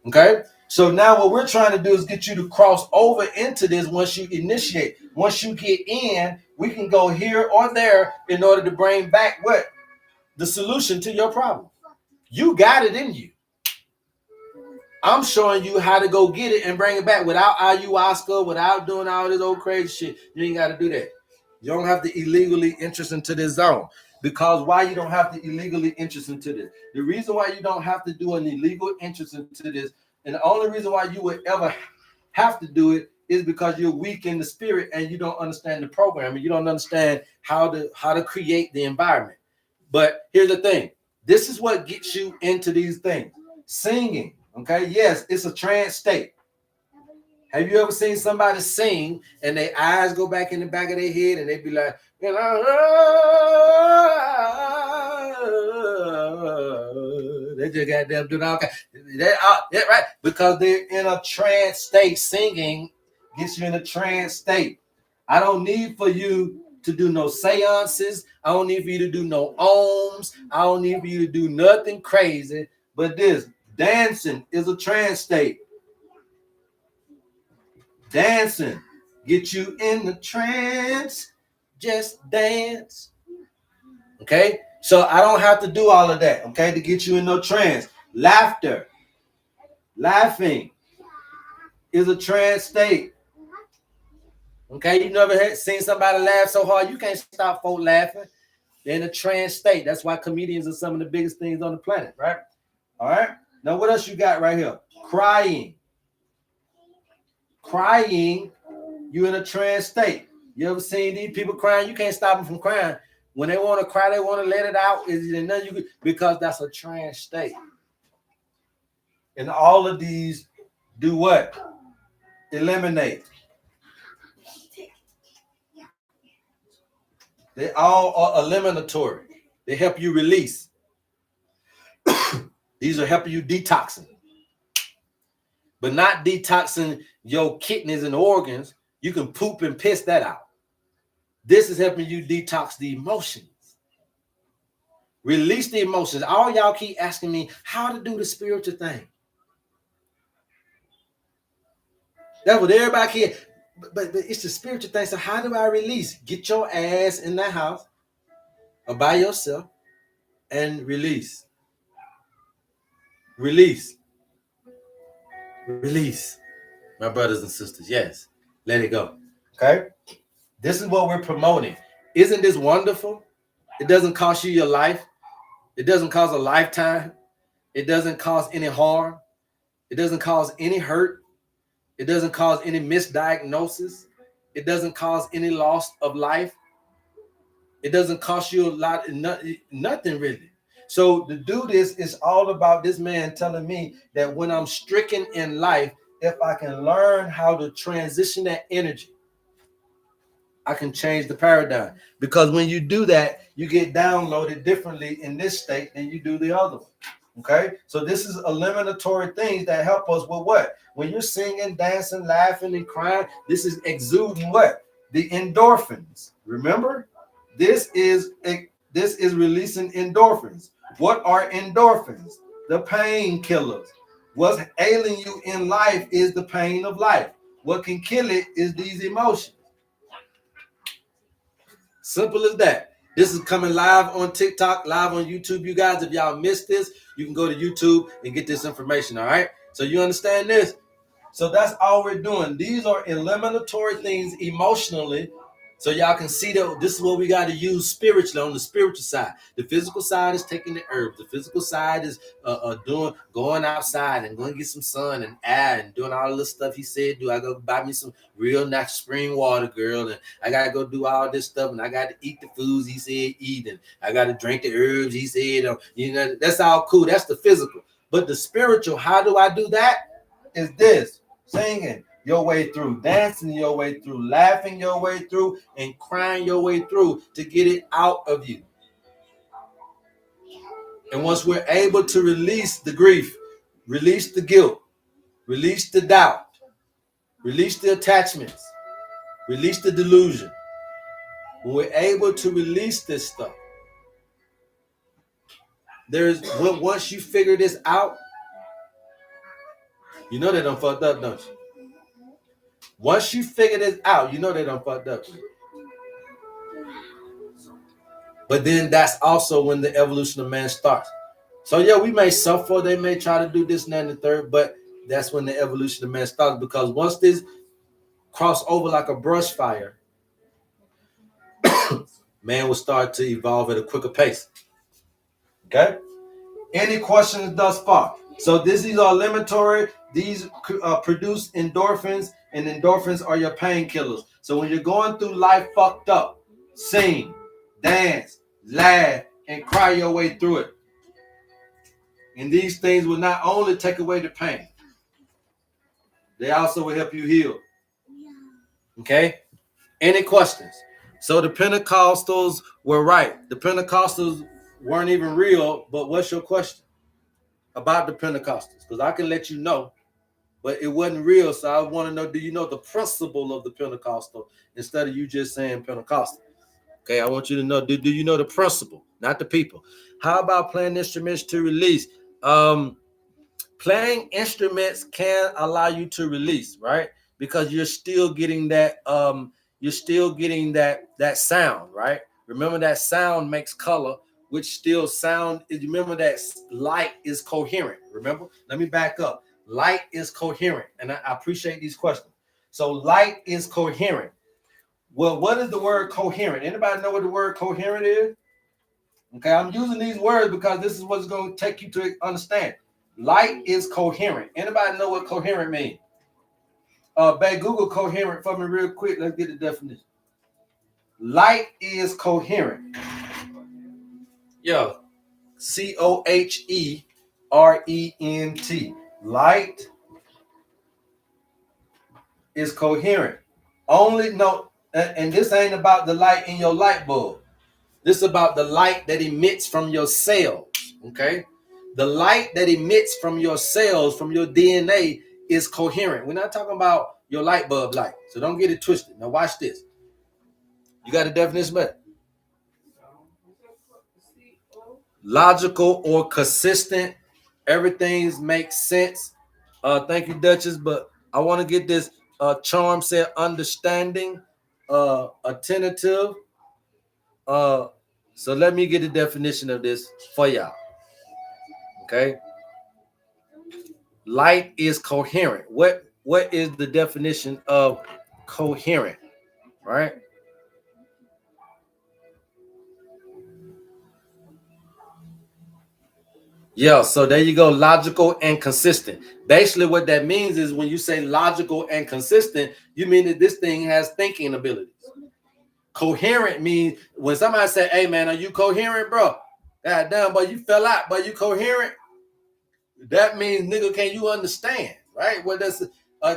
Okay. So now what we're trying to do is get you to cross over into this once you initiate. Once you get in, we can go here or there in order to bring back what? The solution to your problem. You got it in you. I'm showing you how to go get it and bring it back without ayahuasca, without doing all this old crazy shit. You ain't got to do that. You don't have to illegally interest into this zone. Because why you don't have to illegally interest into this? The reason why you don't have to do an illegal interest into this, and the only reason why you would ever have to do it is because you're weak in the spirit and you don't understand the program and you don't understand how to create the environment. But here's the thing. This is what gets you into these things. Singing, okay? Yes, it's a trance state. Have you ever seen somebody sing and their eyes go back in the back of their head and they be like, you know, they just got them doing all kinds. Yeah, right? Because they're in a trance state. Singing gets you in a trance state. I don't need for you to do no seances. I don't need for you to do no ohms. I don't need for you to do nothing crazy. But this dancing is a trance state. Dancing get you in the trance. Just dance. Okay? So I don't have to do all of that, okay, to get you in no trance. Laughing is a trance state. Okay, you never seen somebody laugh so hard you can't stop folk laughing. They're in a trance state. That's why comedians are some of the biggest things on the planet, right? All right. Now, what else you got right here? Crying, you in a trance state. You ever seen these people crying? You can't stop them from crying. When they want to cry, they want to let it out. Because that's a trance state. And all of these do what? Eliminate. They all are eliminatory. They help you release. These are helping you detoxing, but not detoxing your kidneys and organs. You can poop and piss that out. This is helping you detox the emotions. Release the emotions. All y'all keep asking me how to do the spiritual thing. That's what everybody can. But it's the spiritual thing. So how do I release? Get your ass in that house or by yourself and release. Release. Release. My brothers and sisters, yes. Let it go. Okay? This is what we're promoting. Isn't this wonderful? It doesn't cost you your life. It doesn't cost a lifetime. It doesn't cause any harm. It doesn't cause any hurt. It doesn't cause any misdiagnosis. It doesn't cause any loss of life. It doesn't cost you a lot, nothing really. So to do this is all about this man telling me that when I'm stricken in life, if I can learn how to transition that energy, I can change the paradigm. Because when you do that, you get downloaded differently in this state than you do the other one. Okay, so this is eliminatory things that help us with what? When you're singing, dancing, laughing, and crying, this is exuding what? The endorphins. Remember, this is releasing endorphins. What are endorphins? The painkillers. What's ailing you in life is the pain of life. What can kill it is these emotions. Simple as that. This is coming live on TikTok, live on YouTube. You guys, if y'all missed this, you can go to YouTube and get this information, all right? So you understand this? So that's all we're doing. These are eliminatory things emotionally, so y'all can see that this is what we got to use spiritually on the spiritual side. The physical side is taking the herbs. The physical side is going outside and going to get some sun and air and doing all this stuff he said. Do I go buy me some real natural spring water, girl? And I got to go do all this stuff. And I got to eat the foods he said eat. And I got to drink the herbs he said. You know, that's all cool. That's the physical. But the spiritual, how do I do that? Is this. Singing your way through, dancing your way through, laughing your way through, and crying your way through to get it out of you. And once we're able to release the grief, release the guilt, release the doubt, release the attachments, release the delusion, when we're able to release this stuff, once you figure this out, you know they done fucked up, don't you? Once you figure this out, you know they done fucked up. But then that's also when the evolution of man starts. So yeah, we may suffer, they may try to do this and that and the third, but that's when the evolution of man starts. Because once this cross over like a brush fire, man will start to evolve at a quicker pace. Okay? Any questions thus far? So these are eliminatory. These produce endorphins, and endorphins are your painkillers. So when you're going through life fucked up, sing, dance, laugh, and cry your way through it. And these things will not only take away the pain, they also will help you heal. Okay? Any questions? So the Pentecostals were right. The Pentecostals weren't even real, but what's your question about the Pentecostals? Because I can let you know, but it wasn't real. So I want to know, do you know the principle of the Pentecostal instead of you just saying Pentecostal? Okay, I want you to know, do you know the principle, not the people? How about playing instruments to release? Playing instruments can allow you to release, right? Because you're still getting that that sound, right? Remember that sound makes color, which still sound is, remember that light is coherent. Remember? Let me back up. Light is coherent, and I appreciate these questions. So light is coherent. Well, what is the word coherent? Anybody know what the word coherent is? Okay, I'm using these words because this is what's going to take you to understand. Light is coherent. Anybody know what coherent means? Babe, Google coherent for me real quick. Let's get the definition. Light is coherent. Yo, COHERENT. Light is coherent. Only no, and this ain't about the light in your light bulb. This is about the light that emits from your cells. Okay, the light that emits from your cells, from your DNA, is coherent. We're not talking about your light bulb light, so don't get it twisted. Now watch this. You got a definition, but logical or consistent. Everything makes sense. Thank you, Duchess. But I want to get this. Charm said understanding, attentive. So let me get the definition of this for y'all. Okay. Light is coherent. What is the definition of coherent? Right? Yeah, so there you go, logical and consistent. Basically, what that means is when you say logical and consistent, you mean that this thing has thinking abilities. Coherent means when somebody say, "Hey man, are you coherent, bro?" God damn, but you fell out, but you coherent. That means, nigga, can you understand? Right? What does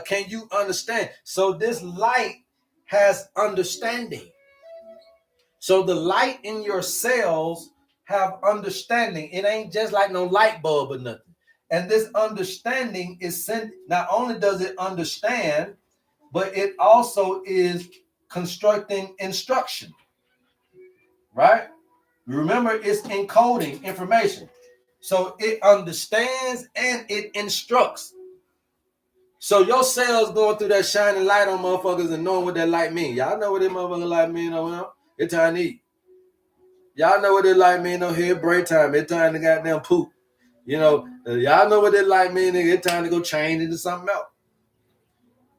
can you understand? So this light has understanding. So the light in your cells have understanding. It ain't just like no light bulb or nothing. And this understanding is sent. Not only does it understand, but it also is constructing instruction. Right? Remember, it's encoding information. So it understands and it instructs. So your cells going through that shining light on motherfuckers and knowing what that light means. Y'all know what that motherfucking light means over here? It's time to eat. Y'all know what that light mean on here, break time. It's time to goddamn poop. You know, y'all know what that light mean, nigga. It's time to go change into something else.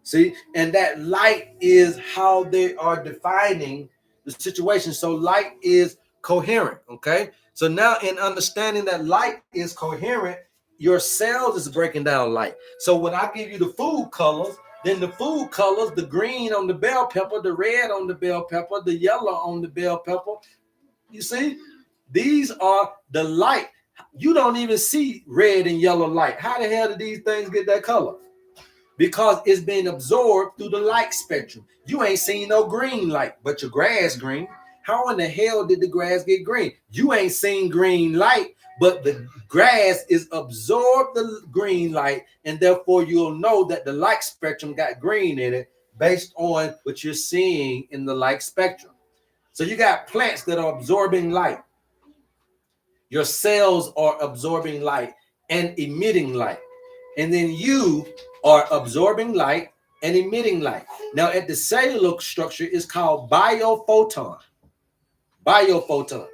See, and that light is how they are defining the situation. So light is coherent, okay? So now in understanding that light is coherent, your cells is breaking down light. So when I give you the food colors, then the food colors, the green on the bell pepper, the red on the bell pepper, the yellow on the bell pepper, you see, these are the light. You don't even see red and yellow light. How the hell did these things get that color? Because it's being absorbed through the light spectrum. You ain't seen no green light, but your grass green. How in the hell did the grass get green? You ain't seen green light, but the grass is absorbed the green light, and therefore you'll know that the light spectrum got green in it based on what you're seeing in the light spectrum. So you got plants that are absorbing light. Your cells are absorbing light and emitting light. And then you are absorbing light and emitting light. Now, at the cellular structure, it's called biophoton. Biophoton.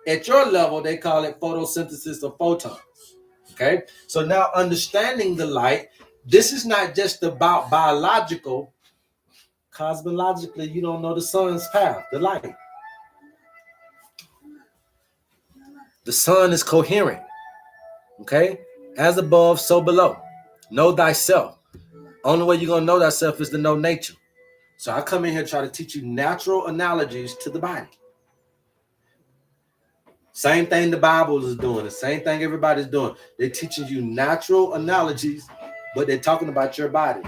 At your level, they call it photosynthesis of photons. Okay? So now understanding the light, this is not just about biological. Cosmologically, you don't know the sun's path, the light. The sun is coherent. Okay? As above, so below. Know thyself. Only way you're going to know thyself is to know nature. So I come in here try to teach you natural analogies to the body. Same thing the Bible is doing. The same thing everybody's doing. They're teaching you natural analogies, but they're talking about your body.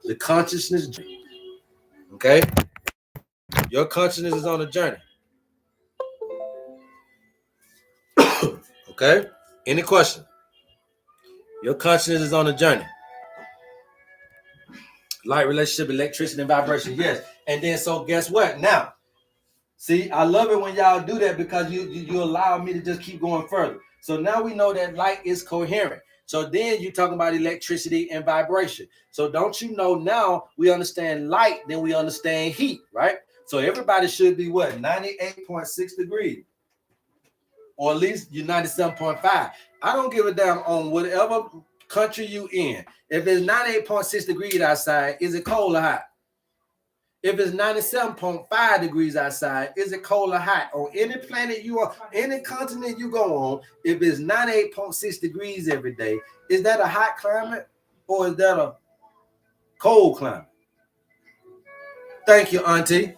The consciousness journey. Okay? Your consciousness is on a journey. Okay? Any question? Your consciousness is on a journey. Light, relationship, electricity, and vibration. Yes. And then so guess what? Now, see, I love it when y'all do that because you allow me to just keep going further. So now we know that light is coherent. So then you're talking about electricity and vibration. So don't you know now we understand light, then we understand heat, right? So everybody should be what? 98.6 degrees. Or at least you're 97.5. I don't give a damn on whatever country you in. If it's 98.6 degrees outside, is it cold or hot? If it's 97.5 degrees outside, is it cold or hot? On any planet you are, any continent you go on, if it's 98.6 degrees every day, is that a hot climate or is that a cold climate? Thank you, Auntie.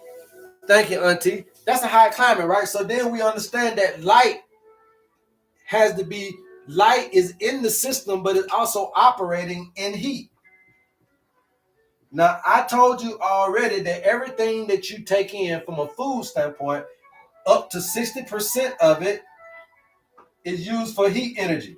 Thank you, Auntie. That's a hot climate, right? So then we understand that light has to be, light is in the system, but it's also operating in heat. Now, I told you already that everything that you take in from a food standpoint up to 60% of it is used for heat energy.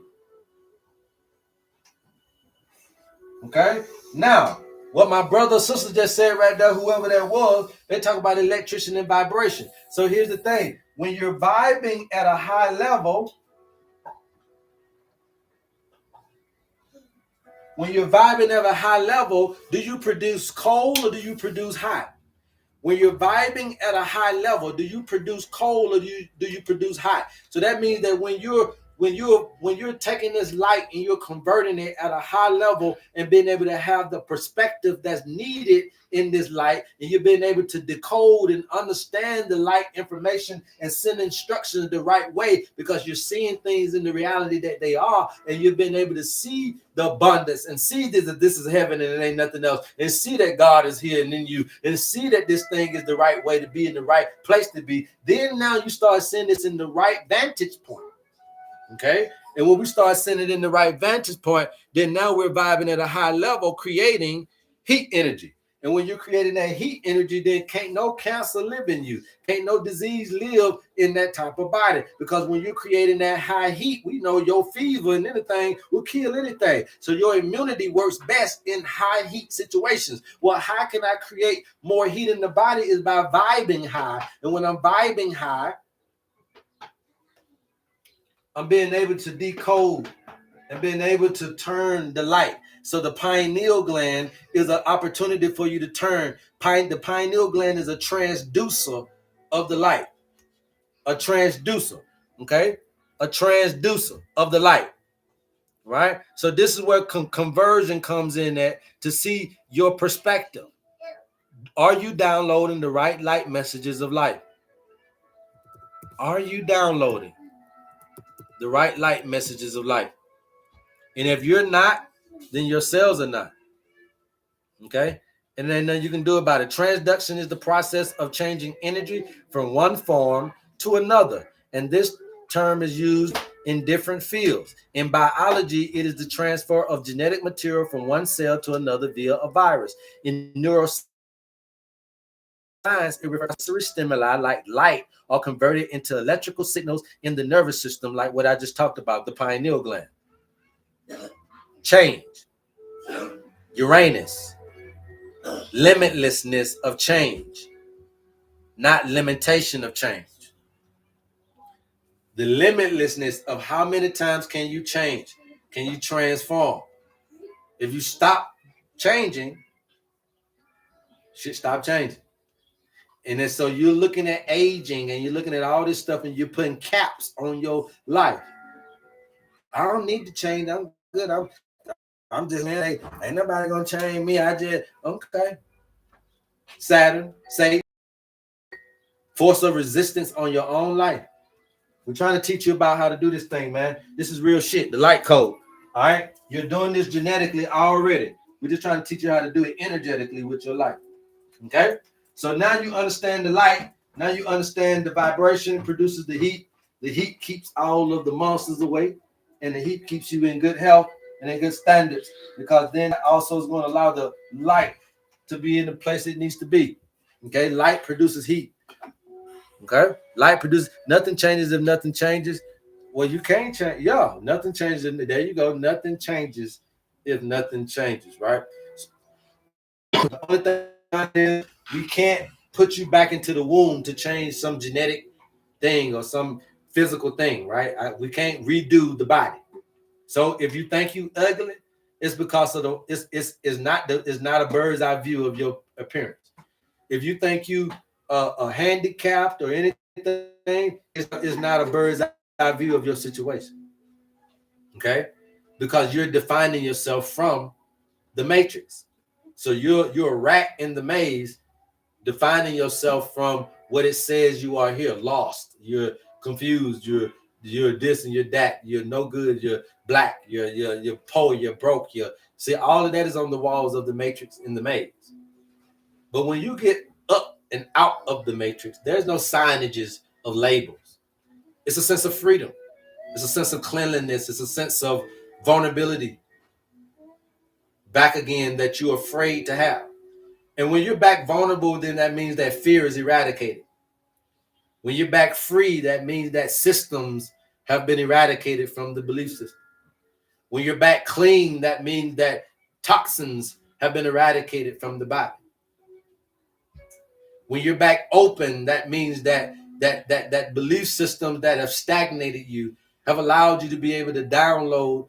Okay? Now, what my brother or sister just said right there, whoever that was, they talk about electricity and vibration. So here's the thing. When you're vibing at a high level, do you produce cold or do you produce hot? When you're vibing at a high level, do you produce cold or do you produce hot? So that means that when you're taking this light and you're converting it at a high level and being able to have the perspective that's needed in this light, and you've been able to decode and understand the light information and send instructions the right way because you're seeing things in the reality that they are, and you've been able to see the abundance and see that this is heaven and it ain't nothing else, and see that God is here and in you, and see that this thing is the right way to be in the right place to be. Then now you start seeing this in the right vantage point. Okay? And when we start seeing it in the right vantage point, then now we're vibing at a high level, creating heat energy. And when you're creating that heat energy, then can't no cancer live in you. Can't no disease live in that type of body. Because when you're creating that high heat, we know your fever and anything will kill anything. So your immunity works best in high heat situations. Well, how can I create more heat in the body? Is by vibing high. And when I'm vibing high, I'm being able to decode and being able to turn the light. So the pineal gland is an opportunity for you to turn. The pineal gland is a transducer of the light. A transducer, okay? A transducer of the light, right? So this is where conversion comes in at, to see your perspective. Are you downloading the right light messages of life? Are you downloading the right light messages of life? And if you're not, then your cells are not. Okay? And then nothing you can do about it. Transduction is the process of changing energy from one form to another. And this term is used in different fields. In biology, it is the transfer of genetic material from one cell to another via a virus. In neuroscience, it refers to stimuli like light are converted into electrical signals in the nervous system, like what I just talked about, the pineal gland. Change. Uranus. Limitlessness of change, not limitation of change. The limitlessness of how many times can you change? Can you transform? If you stop changing, shit stop changing. And then so you're looking at aging and you're looking at all this stuff and you're putting caps on your life. I don't need to change. I'm good. I'm just, man, ain't nobody gonna change me. I just, okay. Saturn, Satan, force of resistance on your own life. We're trying to teach you about how to do this thing, man. This is real shit, the light code. All right? You're doing this genetically already. We're just trying to teach you how to do it energetically with your life. Okay? So now you understand the light. Now you understand the vibration produces the heat. The heat keeps all of the monsters away. And the heat keeps you in good health and in good standards. Because then also is going to allow the light to be in the place it needs to be. Okay? Light produces heat. Okay, light produces. Nothing changes if nothing changes. Well, you can't change. Yeah, nothing changes. There you go. Nothing changes if nothing changes. Right. The only thing is we can't put you back into the womb to change some genetic thing or some physical thing. Right. We can't redo the body. So if you think you ugly, it's because of the. It's not a bird's eye view of your appearance. If you think you handicapped or anything, it's not a bird's eye view of your situation. Okay, because you're defining yourself from the matrix. So you're a rat in the maze, defining yourself from what it says you are here. Lost. You're confused. You're this and you're that. You're no good. You're black. You're poor. You're broke. See, all of that is on the walls of the matrix in the maze. But when you get up and out of the matrix, there's no signages of labels. It's a sense of freedom. It's a sense of cleanliness. It's a sense of vulnerability. Back again that you're afraid to have. And when you're back vulnerable, then that means that fear is eradicated. When you're back free, that means that systems have been eradicated from the belief system. When you're back clean, that means that toxins have been eradicated from the body. When you're back open, that means that belief systems that have stagnated you have allowed you to be able to download.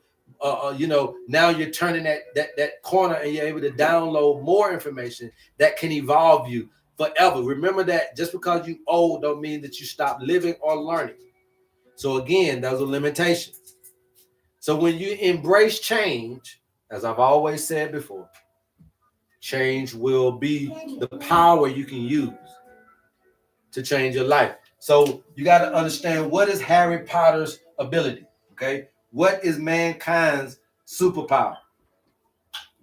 Now you're turning that corner and you're able to download more information that can evolve you forever. Remember that just because you old don't mean that you stop living or learning. So again, those are limitations. So when you embrace change, as I've always said before, change will be the power you can use to change your life. So you got to understand, what is Harry Potter's ability? Okay. What is mankind's superpower?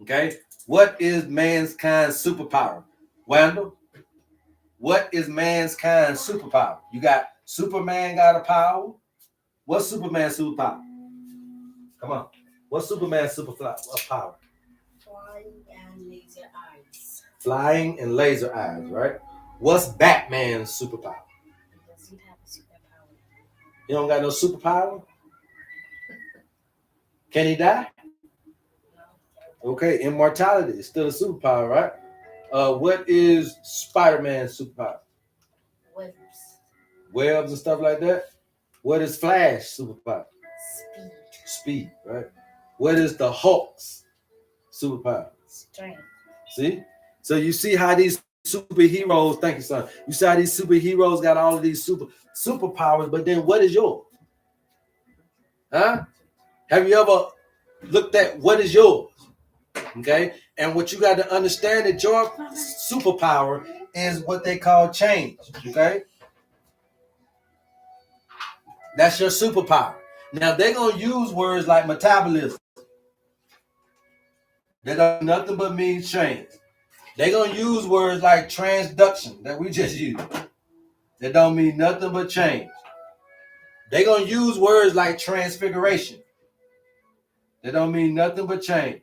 Okay. What is mankind's superpower? Wendell, what is mankind's superpower? You got Superman got a power. What's Superman's superpower? Come on. What's Superman's superpower? Flying and laser eyes. Flying and laser eyes, right? What's Batman's superpower? Does he have a superpower? He don't got no superpower? Can he die? No. Okay, immortality is still a superpower, right? What is Spider-Man's superpower? Webs. Webs and stuff like that. What is Flash superpower? Speed. Speed, right? What is the Hulk's superpower? Strength. See? So you see how these superheroes, thank you, son. You see how these superheroes got all of these superpowers, but then what is yours? Huh? Have you ever looked at what is yours? Okay? And what you got to understand, that your superpower is what they call change. Okay? That's your superpower. Now they're gonna use words like metabolism. They don't nothing but mean change. They're gonna use words like transduction that we just used. That don't mean nothing but change. They're gonna use words like transfiguration. That don't mean nothing but change.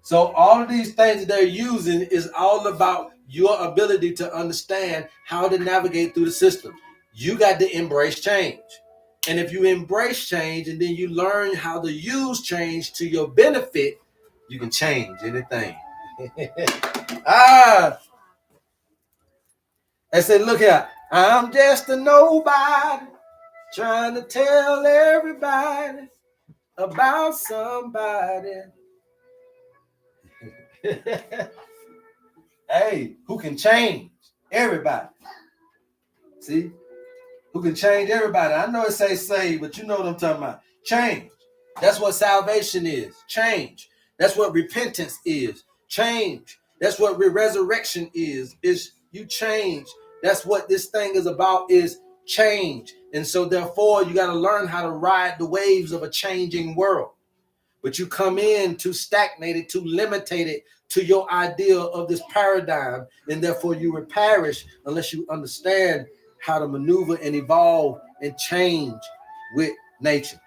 So all of these things that they're using is all about your ability to understand how to navigate through the system. You got to embrace change. And if you embrace change and then you learn how to use change to your benefit, you can change anything. I said, look here, I'm just a nobody trying to tell everybody about somebody. Hey, who can change everybody? See? Who can change everybody? I know it says save, but you know what I'm talking about. Change. That's what salvation is. Change. That's what repentance is. Change. That's what resurrection is you change. That's what this thing is about, is change. And so therefore, you got to learn how to ride the waves of a changing world. But you come in too stagnated, too limited to your idea of this paradigm, and therefore you will perish unless you understand how to maneuver and evolve and change with nature.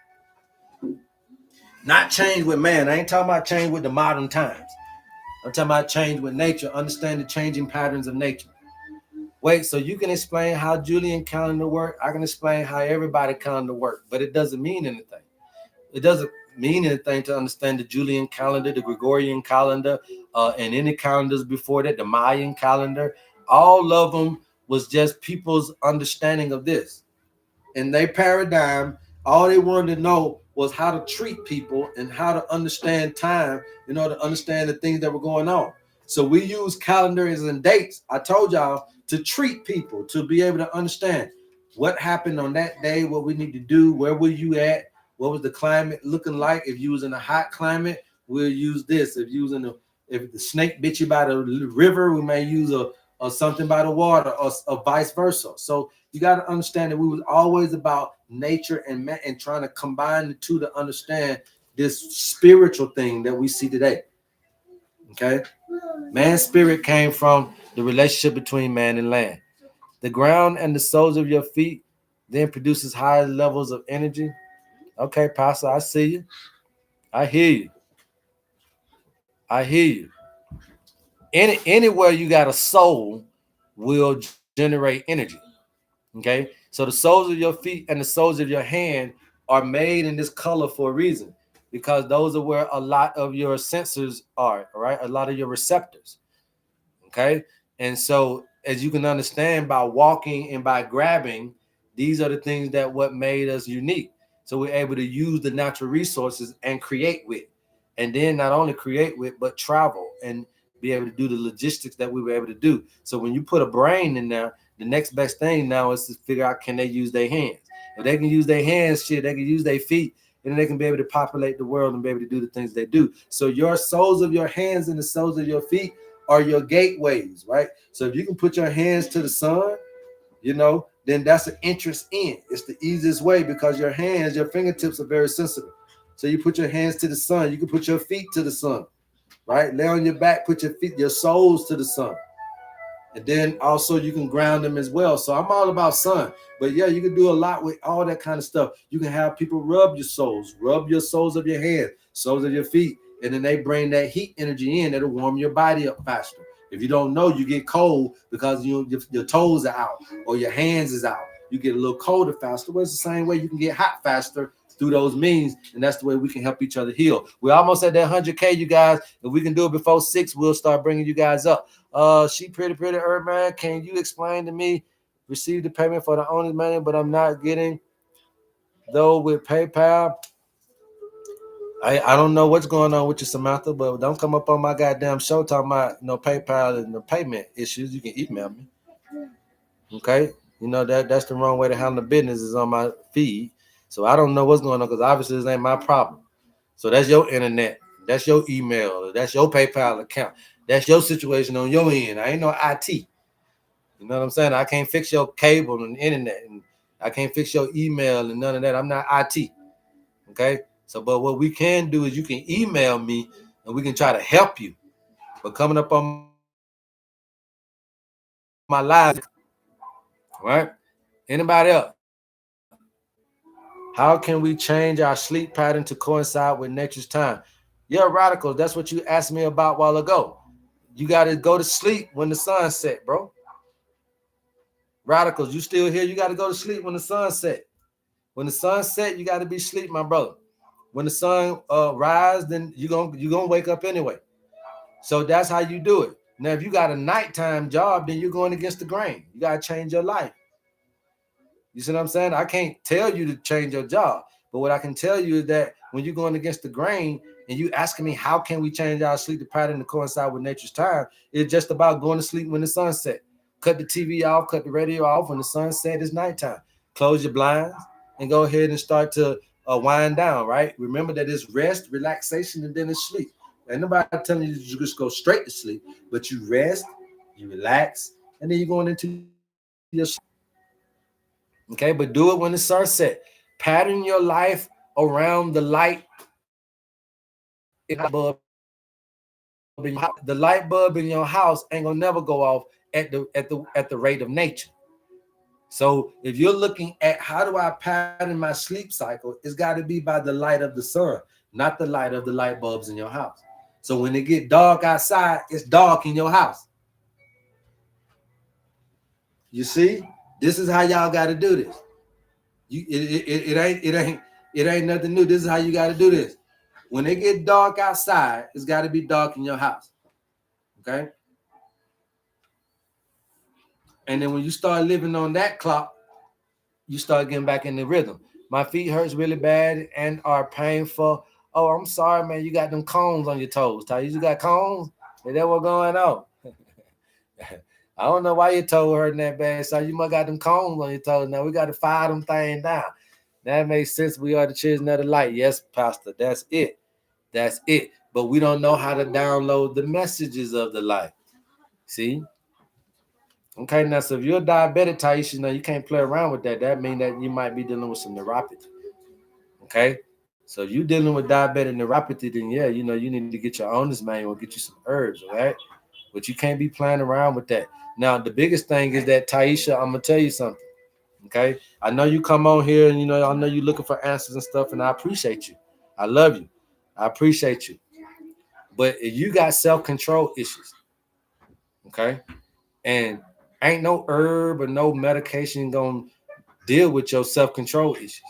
Not change with man. I ain't talking about change with the modern times. I'm talking about change with nature. Understand the changing patterns of nature. Wait, so you can explain how Julian calendar work? I can explain how everybody calendar work, but it doesn't mean anything. It doesn't mean anything to understand the Julian calendar, the Gregorian calendar, and any calendars before that, the Mayan calendar. All of them was just people's understanding of this. In their paradigm, all they wanted to know was how to treat people and how to understand time in order to understand the things that were going on. So we use calendars and dates, I told y'all, to treat people, to be able to understand what happened on that day, what we need to do, where were you at, what was the climate looking like. If you was in a hot climate, we'll use this. If the snake bit you by the river, we may use or something by the water, or vice versa. So you got to understand that we was always about nature and trying to combine the two to understand this spiritual thing that we see today. Okay? Man's spirit came from the relationship between man and land. The ground and the soles of your feet then produces higher levels of energy. Okay, Pastor, I see you. I hear you. I hear you. Anywhere you got a soul will generate energy. Okay, so the soles of your feet and the soles of your hand are made in this color for a reason, because those are where a lot of your sensors are, all right? A lot of your receptors. Okay, and so as you can understand, by walking and by grabbing, these are the things that what made us unique. So we're able to use the natural resources and create with, and then not only create with, but travel and be able to do the logistics that we were able to do. So when you put a brain in there, the next best thing now is to figure out, can they use their hands? If they can use their hands, shit, they can use their feet, and they can be able to populate the world and be able to do the things they do. So your soles of your hands and the soles of your feet are your gateways, right? So if you can put your hands to the sun, then that's an entrance in. It's the easiest way, because your hands, your fingertips are very sensitive. So you put your hands to the sun, you can put your feet to the sun, right? Lay on your back, put your feet, your soles to the sun. And then also you can ground them as well. So I'm all about sun. But yeah, you can do a lot with all that kind of stuff. You can have people rub your soles of your hands, soles of your feet, and then they bring that heat energy in that'll warm your body up faster. If you don't know, you get cold because your toes are out or your hands is out. You get a little colder faster. Well, it's the same way you can get hot faster through those means, and that's the way we can help each other heal. We're almost at that 100K, you guys. If we can do it before 6, we'll start bringing you guys up. She pretty HerbMan. Can you explain to me? Receive the payment for the owner's money, but I'm not getting though with PayPal. I don't know what's going on with you, Samantha, but don't come up on my goddamn show talking about PayPal and the payment issues. You can email me. Okay, that's the wrong way to handle the business is on my feed. So I don't know what's going on, because obviously this ain't my problem. So that's your internet, that's your email, that's your PayPal account, that's your situation on your end. I ain't no IT. You know what I'm saying? I can't fix your cable and internet, and I can't fix your email and none of that. I'm not IT. Okay. So, but what we can do is you can email me and we can try to help you. But coming up on my live, right? Anybody else? How can we change our sleep pattern to coincide with nature's time? Yeah, radicals. That's what you asked me about a while ago. You got to go to sleep when the sun set, bro. Radicals, you still here? You got to go to sleep when the sun set. When the sun set, you got to be asleep, my brother. When the sun rise, then you're gonna wake up anyway. So that's how you do it. Now, if you got a nighttime job, then you're going against the grain. You got to change your life. You see what I'm saying? I can't tell you to change your job, but what I can tell you is that when you're going against the grain and you asking me how can we change our sleep pattern to coincide with nature's time, it's just about going to sleep when the sun set. Cut the TV off, cut the radio off. When the sun set, it's nighttime. Close your blinds and go ahead and start to wind down, right? Remember that it's rest, relaxation, and then it's sleep. Ain't nobody telling you to just go straight to sleep, but you rest, you relax, and then you're going into your sleep. Okay, but do it when the sun set. Pattern your life around the light bulb. The light bulb in your house ain't gonna never go off at the rate of nature. So if you're looking at how do I pattern my sleep cycle, it's got to be by the light of the sun, not the light of the light bulbs in your house. So when it get dark outside, it's dark in your house. You see, this is how y'all got to do this. It ain't nothing new. This is how you got to do this. When it get dark outside, it's got to be dark in your house. Okay. And then when you start living on that clock, you start getting back in the rhythm. My feet hurts really bad and are painful. Oh, I'm sorry, man. You got them cones on your toes. Ty, you got cones? Is that what's going on? I don't know why your toe hurting that bad. So you must got them cones on your toes. Now we got to fire them things down. That makes sense. We are the children of the light. Yes, Pastor. That's it. That's it. But we don't know how to download the messages of the light. See? Okay, now so if you're diabetic, Taisha, now you can't play around with that. That means that you might be dealing with some neuropathy. Okay, so if you're dealing with diabetic neuropathy, then yeah, you need to get your owner's manual, get you some herbs, all right? But you can't be playing around with that. Now, the biggest thing is that Taisha, I'm gonna tell you something. Okay, I know you come on here, and I know you're looking for answers and stuff, and I appreciate you. I love you. I appreciate you. But if you got self-control issues, okay, and Ain't no herb or no medication gonna deal with your self-control issues.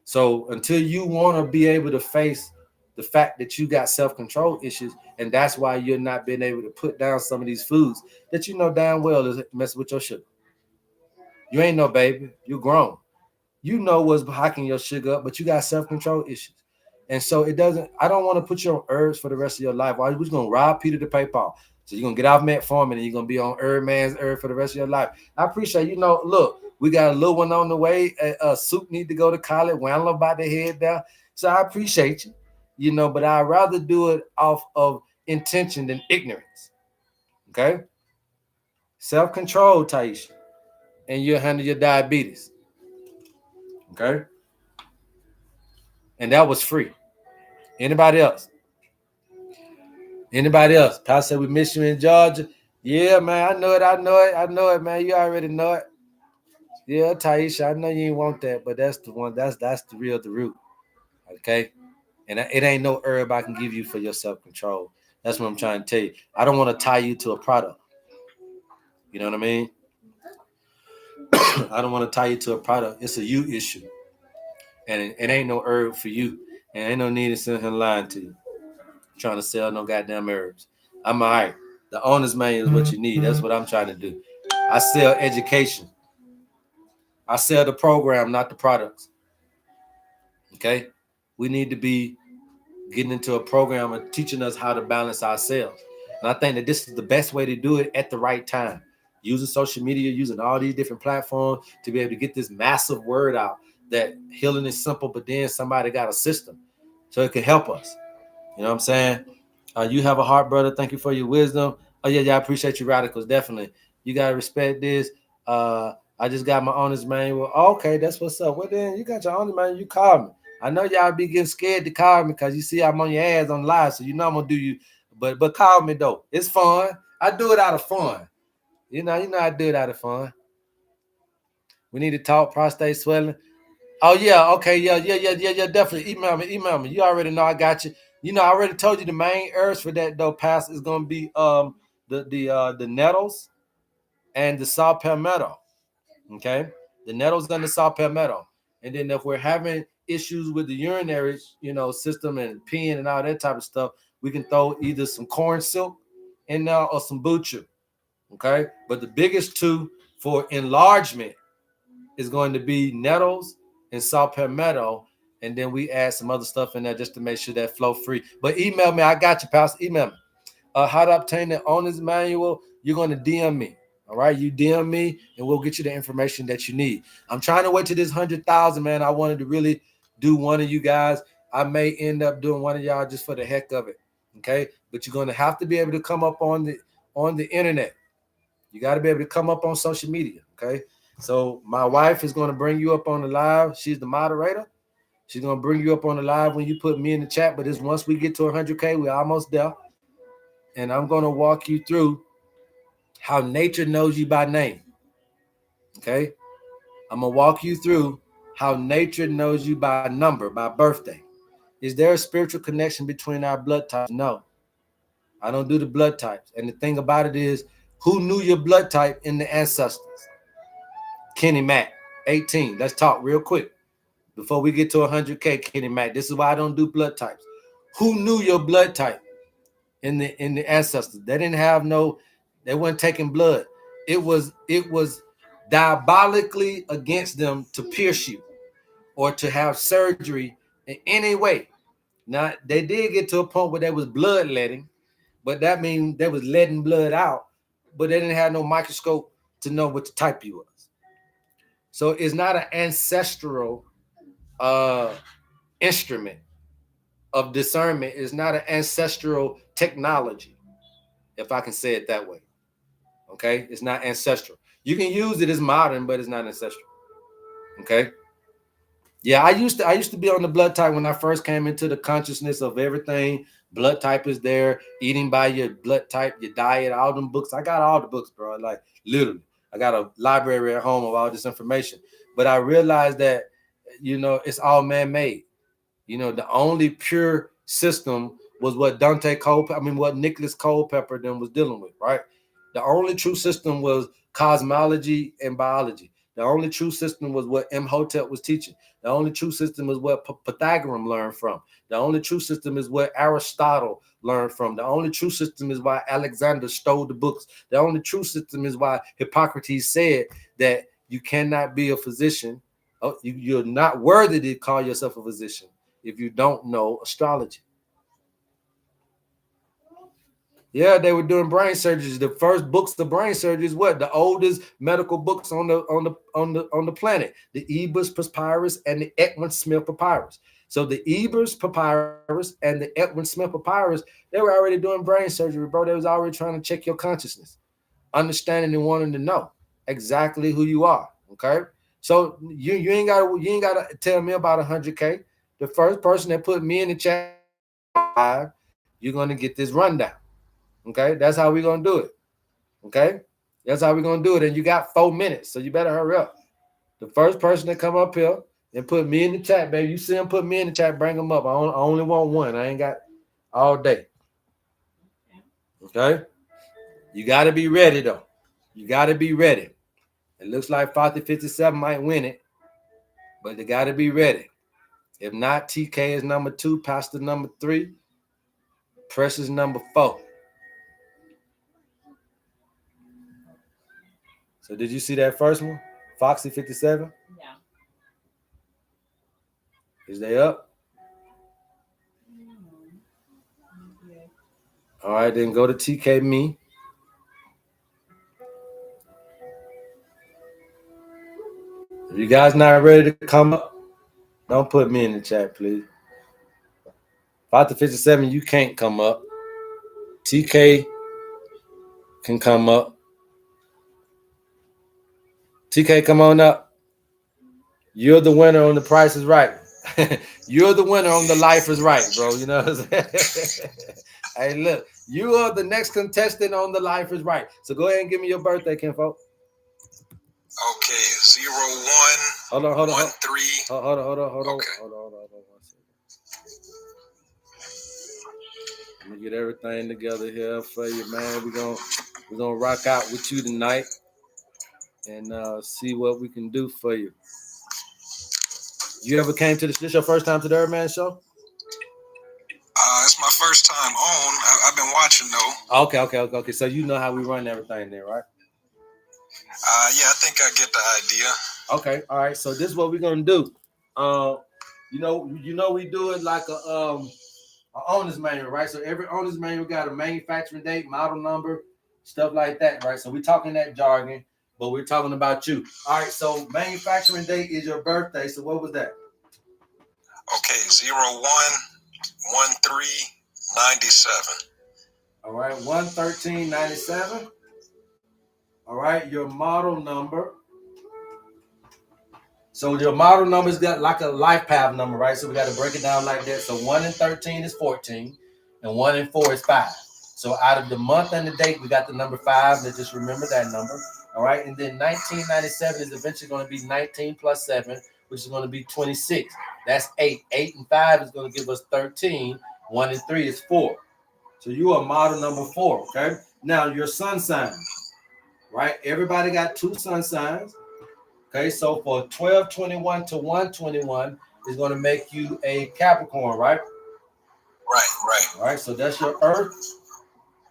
So until you want to be able to face the fact that you got self-control issues, and that's why you're not being able to put down some of these foods that you know damn well is messing with your sugar. You ain't no baby. You're grown. You know what's hacking your sugar up, but you got self-control issues. And so it doesn't, I don't want to put you on herbs for the rest of your life. Why? We're just going to rob Peter to pay Paul. So you're going to get off metformin and you're going to be on HerbMan's herb for the rest of your life. I appreciate, look, we got a little one on the way. Soup need to go to college. Wandle about to head down. So I appreciate you, but I'd rather do it off of intention than ignorance. Okay? Self-control, Taisha. And you'll handle your diabetes. Okay? And that was free. Anybody else? Anybody else? Pastor said we miss you in Georgia. Yeah, man, I know it, man. You already know it. Yeah, Taisha, I know you ain't want that, but that's the one. That's the root. Okay, and it ain't no herb I can give you for your self-control. That's what I'm trying to tell you. I don't want to tie you to a product. You know what I mean? I don't want to tie you to a product. It's a you issue, and it ain't no herb for you, and ain't no need to sit here lying to you, trying to sell no goddamn herbs. I'm all right. The owner's manual is what you need. That's what I'm trying to do. I sell education. I sell the program, not the products. Okay? We need to be getting into a program and teaching us how to balance ourselves. And I think that this is the best way to do it at the right time. Using social media, using all these different platforms to be able to get this massive word out that healing is simple, but then somebody got a system so it can help us. You know what I'm saying? You have a heart, brother. Thank you for your wisdom. Oh, yeah, I appreciate you, radicals. Definitely. You got to respect this. I just got my owner's manual. Okay, that's what's up. Well, then you got your owner's manual. You call me. I know y'all be getting scared to call me because you see I'm on your ass on live, so you know I'm going to do you. But call me, though. It's fun. I do it out of fun. You know I do it out of fun. We need to talk prostate swelling. Oh, yeah. Okay. Yeah. Definitely. Email me. You already know I got you. I already told you the main herbs for that though, Pastor, is gonna be the nettles and the saw palmetto. Okay, the nettles and the saw palmetto. And then if we're having issues with the urinary, system and peeing and all that type of stuff, we can throw either some corn silk in there or some buchu. Okay, but the biggest two for enlargement is going to be nettles and saw palmetto. And then we add some other stuff in there just to make sure that flow free. But email me. I got you, Pastor. Email me. How to obtain the owner's manual. You're going to DM me. All right. You DM me and we'll get you the information that you need. I'm trying to wait to this 100,000, man. I wanted to really do one of you guys. I may end up doing one of y'all just for the heck of it. Okay. But you're going to have to be able to come up on the internet. You got to be able to come up on social media. Okay. So my wife is going to bring you up on the live. She's the moderator. She's going to bring you up on the live when you put me in the chat. But it's once we get to 100K, we're almost there. And I'm going to walk you through how nature knows you by name. Okay? I'm going to walk you through how nature knows you by number, by birthday. Is there a spiritual connection between our blood types? No. I don't do the blood types. And the thing about it is, who knew your blood type in the ancestors? Kenny Mack, 18. Let's talk real quick before we get to 100K, Kenny Mack. This is why I don't do blood types. Who knew your blood type in the ancestors? They didn't have they weren't taking blood. It was diabolically against them to pierce you or to have surgery in any way. Now, they did get to a point where there was bloodletting, but that means they was letting blood out, but they didn't have no microscope to know what type you was. So it's not an ancestral instrument of discernment. It's not an ancestral technology, if I can say it that way. Okay? It's not ancestral. You can use it as modern, but it's not ancestral. Okay? Yeah, I used to be on the blood type when I first came into the consciousness of everything. Blood type is there. Eating by your blood type, your diet, all them books. I got all the books, bro. Like literally. I got a library at home of all this information. But I realized that, it's all man-made. The only pure system was what what Nicholas Culpepper then was dealing with, right? The only true system was cosmology and biology. The only true system was what Imhotep was teaching. The only true system is what Pythagoras learned from. The only true system is what Aristotle learned from. The only true system is why Alexander stole the books. The only true system is why Hippocrates said that you cannot be a physician. You're not worthy to call yourself a physician if you don't know astrology. Yeah, they were doing brain surgeries. The first books of brain surgery is what? The oldest medical books on the planet. The Ebers Papyrus and the Edwin Smith Papyrus. So the Ebers Papyrus and the Edwin Smith Papyrus, they were already doing brain surgery, bro. They was already trying to check your consciousness, understanding and wanting to know exactly who you are. Okay. So you ain't gotta tell me about 100K. The first person that put me in the chat, you're gonna get this rundown. Okay, that's how we're gonna do it. Okay, that's how we're gonna do it. And you got 4 minutes, so you better hurry up. The first person to come up here and put me in the chat, baby. You see him put me in the chat, bring them up. I only want one. I ain't got all day. Okay, you got to be ready though. You got to be ready. It looks like 5057 might win it, but they got to be ready. If not, TK is number 2, Pastor number 3, Precious number 4. So did you see that first one? Foxy 57? Yeah. Is they up? Okay. All right, then go to TK Me. If you guys not ready to come up, don't put me in the chat, please. 5057, you can't come up. TK can come up. TK, come on up. You're the winner on The Price is Right. You're the winner on The Life is Right, bro. You know what I'm saying? Hey, look, you are the next contestant on The Life is Right. So go ahead and give me your birthday, kinfolk. Okay, 01. Hold on. 13. Hold on. Okay. Hold on. Let me get everything together here for you, man. We're gonna rock out with you tonight and see what we can do for you. You ever came to this your first time to the HerbMan Show? It's my first time on. I've been watching though. Okay. So you know how we run everything there, right? Yeah, I think I get the idea. Okay, all right. So this is what we're gonna do. You know, we do it like a owner's manual, right? So every owner's manual got a manufacturing date, model number, stuff like that, right? So we're talking that jargon, but we're talking about you. All right. So manufacturing date is your birthday. So what was that? Okay, 01/13/97. All right, 1/13/97. All right, your model number. So your model number's got like a life path number, right? So we got to break it down like that. So 1 and 13 is 14, and 1 and 4 is 5. So out of the month and the date, we got the number 5. Let's just remember that number. All right, and then 1997 is eventually going to be 19 plus 7, which is going to be 26. That's 8. 8 and 5 is going to give us 13. 1 and 3 is 4. So you are model number 4, okay? Now, your sun sign, right? Everybody got 2 sun signs. Okay, so for 1221 to 121 is going to make you a Capricorn, right? Right. All right, so that's your Earth.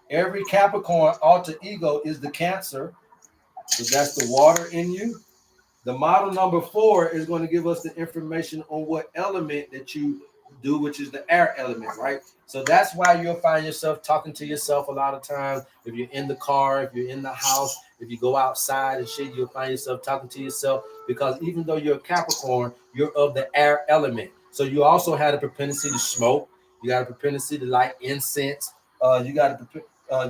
Every Capricorn alter ego is the Cancer. So that's the water in you. The model number 4 is going to give us the information on what element that you do, which is the air element, right? So that's why you'll find yourself talking to yourself a lot of times. If you're in the car, if you're in the house, if you go outside and shit, you'll find yourself talking to yourself, because even though you're a Capricorn, you're of the air element. So you also had a propensity to smoke. You got a propensity to like incense. You got a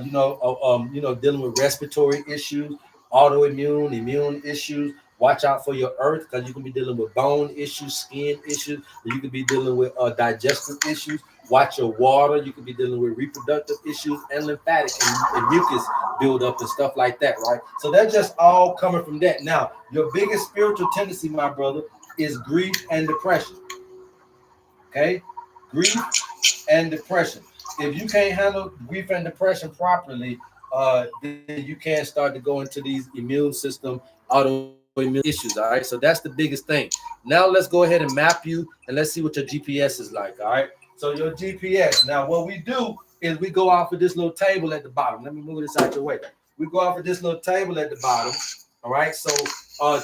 dealing with respiratory issues, autoimmune, immune issues. Watch out for your Earth, because you can be dealing with bone issues, skin issues. You can be dealing with digestive issues. Watch your water. You can be dealing with reproductive issues and lymphatic and mucus buildup and stuff like that, right? So that's just all coming from that. Now, your biggest spiritual tendency, my brother, is grief and depression. Okay? Grief and depression. If you can't handle grief and depression properly, then you can start to go into these immune system autoimmune issues. All right, so that's the biggest thing. Now let's go ahead and map you and let's see what your GPS is like. All right, so your GPS. Now what we do is we go off of this little table at the bottom. Let me move this out your way. We go off of this little table at the bottom. All right, so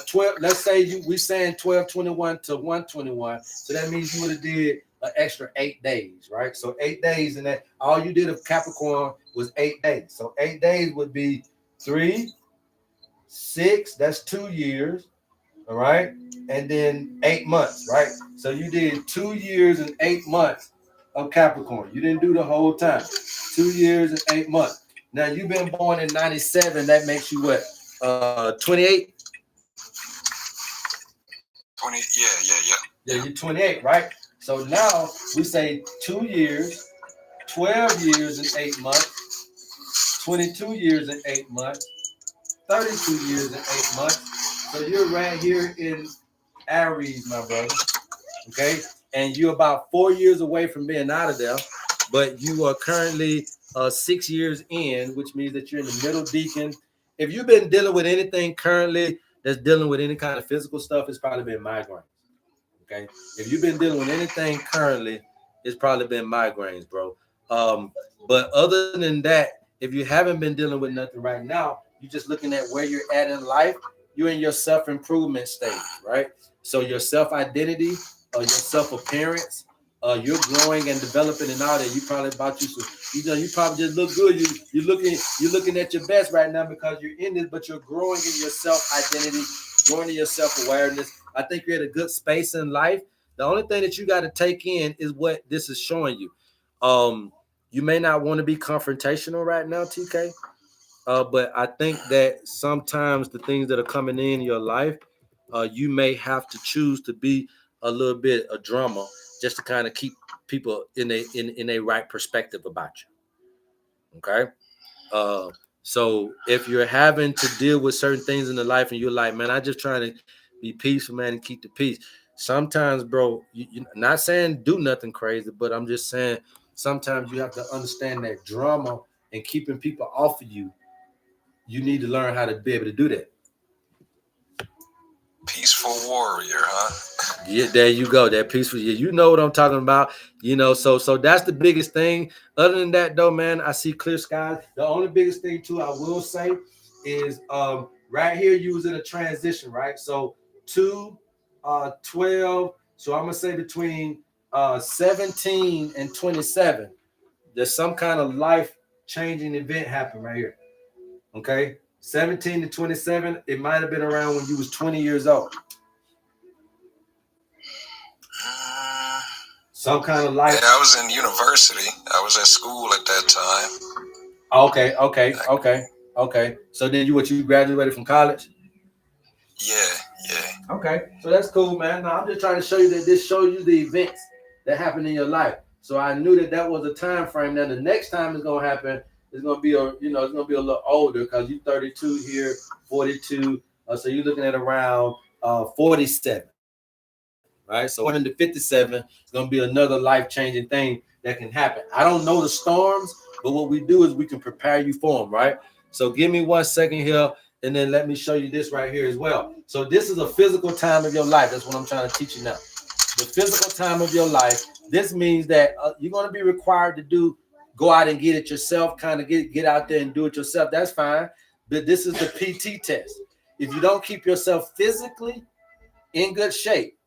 12. Let's say we saying 1221 to 121. So that means you would have did an extra 8 days, right? So 8 days, and that all you did of Capricorn was 8 days. So 8 days would be 3, 6. That's 2 years. All right, and then 8 months, right? So you did 2 years and 8 months of Capricorn. You didn't do the whole time. 2 years and 8 months. Now you've been born in 97. That makes you what? 28. 20. Yeah. Yeah, you're 28, right? So now we say 2 years, 12 years and 8 months, 22 years and 8 months, 32 years and 8 months. So you're right here in Aries, my brother. Okay, and you're about 4 years away from being out of there, but you are currently 6 years in, which means that you're in the middle deacon. If you've been dealing with anything currently that's dealing with any kind of physical stuff, it's probably been migraines. Okay, if you've been dealing with anything currently, it's probably been migraines, bro. But other than that, if you haven't been dealing with nothing right now, you're just looking at where you're at in life. You're in your self-improvement stage, right? So your self-identity, your self-appearance, you're growing and developing and all that. You probably about you probably just look good. You're looking at your best right now because you're in this, but you're growing in your self-identity, growing in your self-awareness. I think you're at a good space in life. The only thing that you got to take in is what this is showing you. You may not want to be confrontational right now, TK. But I think that sometimes the things that are coming in your life, you may have to choose to be a little bit a drama just to kind of keep people in a right perspective about you. Okay. So if you're having to deal with certain things in the life and you're like, man, I just trying to be peaceful, man, and keep the peace. Sometimes, bro, you're not saying do nothing crazy, but I'm just saying sometimes you have to understand that drama and keeping people off of you. You need to learn how to be able to do that. Peaceful warrior, huh? Yeah, there you go. That peaceful. Yeah, you know what I'm talking about. So that's the biggest thing. Other than that, though, man, I see clear skies. The only biggest thing too, I will say, is right here you was in a transition, right? So 2, 12. So I'm gonna say between 17 and 27, there's some kind of life changing event happen right here. Okay, 17 to 27. It might have been around when you was 20 years old. Some kind of life. Yeah, I was in university. I was at school at that time. Okay. So then you graduated from college? Yeah. Okay, so that's cool, man. Now I'm just trying to show you that this shows you the events that happen in your life. So I knew that was a time frame. Now the next time it's gonna happen, it's gonna be it's gonna be a little older because you're 32 here, 42. So you're looking at around 47. Right, so 157 is going to be another life-changing thing that can happen. I don't know the storms, but what we do is we can prepare you for them, right? So give me 1 second here, and then let me show you this right here as well. So this is a physical time of your life. That's what I'm trying to teach you now. The physical time of your life. This means that you're going to be required to go out and get it yourself, kind of get out there and do it yourself. That's fine. But this is the PT test. If you don't keep yourself physically in good shape,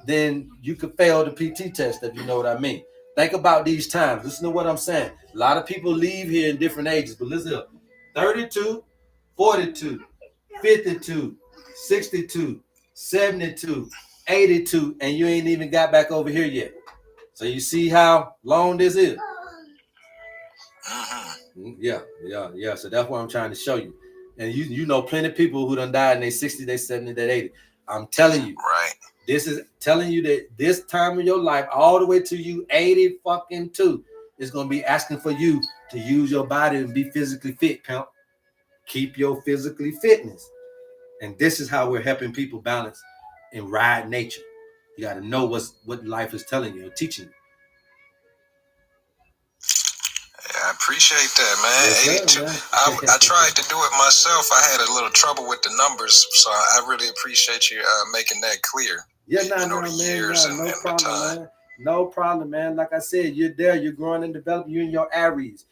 then you could fail the PT test, if you know what I mean. Think about these times. Listen to what I'm saying. A lot of people leave here in different ages, but listen up. 32, 42, 52, 62, 72, 82, and you ain't even got back over here yet. So you see how long this is? Yeah. So that's what I'm trying to show you. And you know plenty of people who done died in their 60s, their 70s, their 80s. I'm telling you. Right. This is telling you that this time of your life, all the way to you 80 fucking 2, is going to be asking for you to use your body and be physically fit, pimp. Keep your physically fitness. And this is how we're helping people balance and ride nature. You got to know what life is telling you or teaching you. Yeah, I Appreciate that, man. Yes, 82. man. I tried to do it myself. I had a little trouble with the numbers, so I really appreciate you making that clear. Yeah, no problem, man. No problem, man. Like I said, you're there. You're growing and developing. You in your Aries.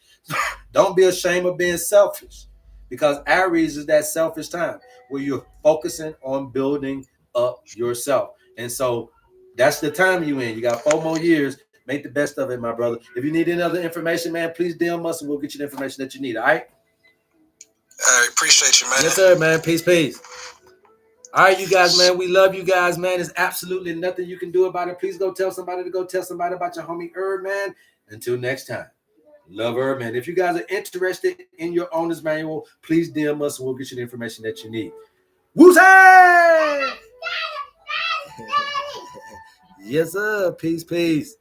Don't be ashamed of being selfish, because Aries is that selfish time where you're focusing on building up yourself. And so that's the time you in. You got 4 more years. Make the best of it, my brother. If you need any other information, man, please DM us and we'll get you the information that you need. All right? I appreciate you, man. Yes, sir, man. Peace. All right, you guys, man. We love you guys, man. There's absolutely nothing you can do about it. Please go tell somebody about your homie HerbMan. Until next time, love HerbMan. If you guys are interested in your owner's manual, please DM us and we'll get you the information that you need. Woo-say! Yes, sir. Peace.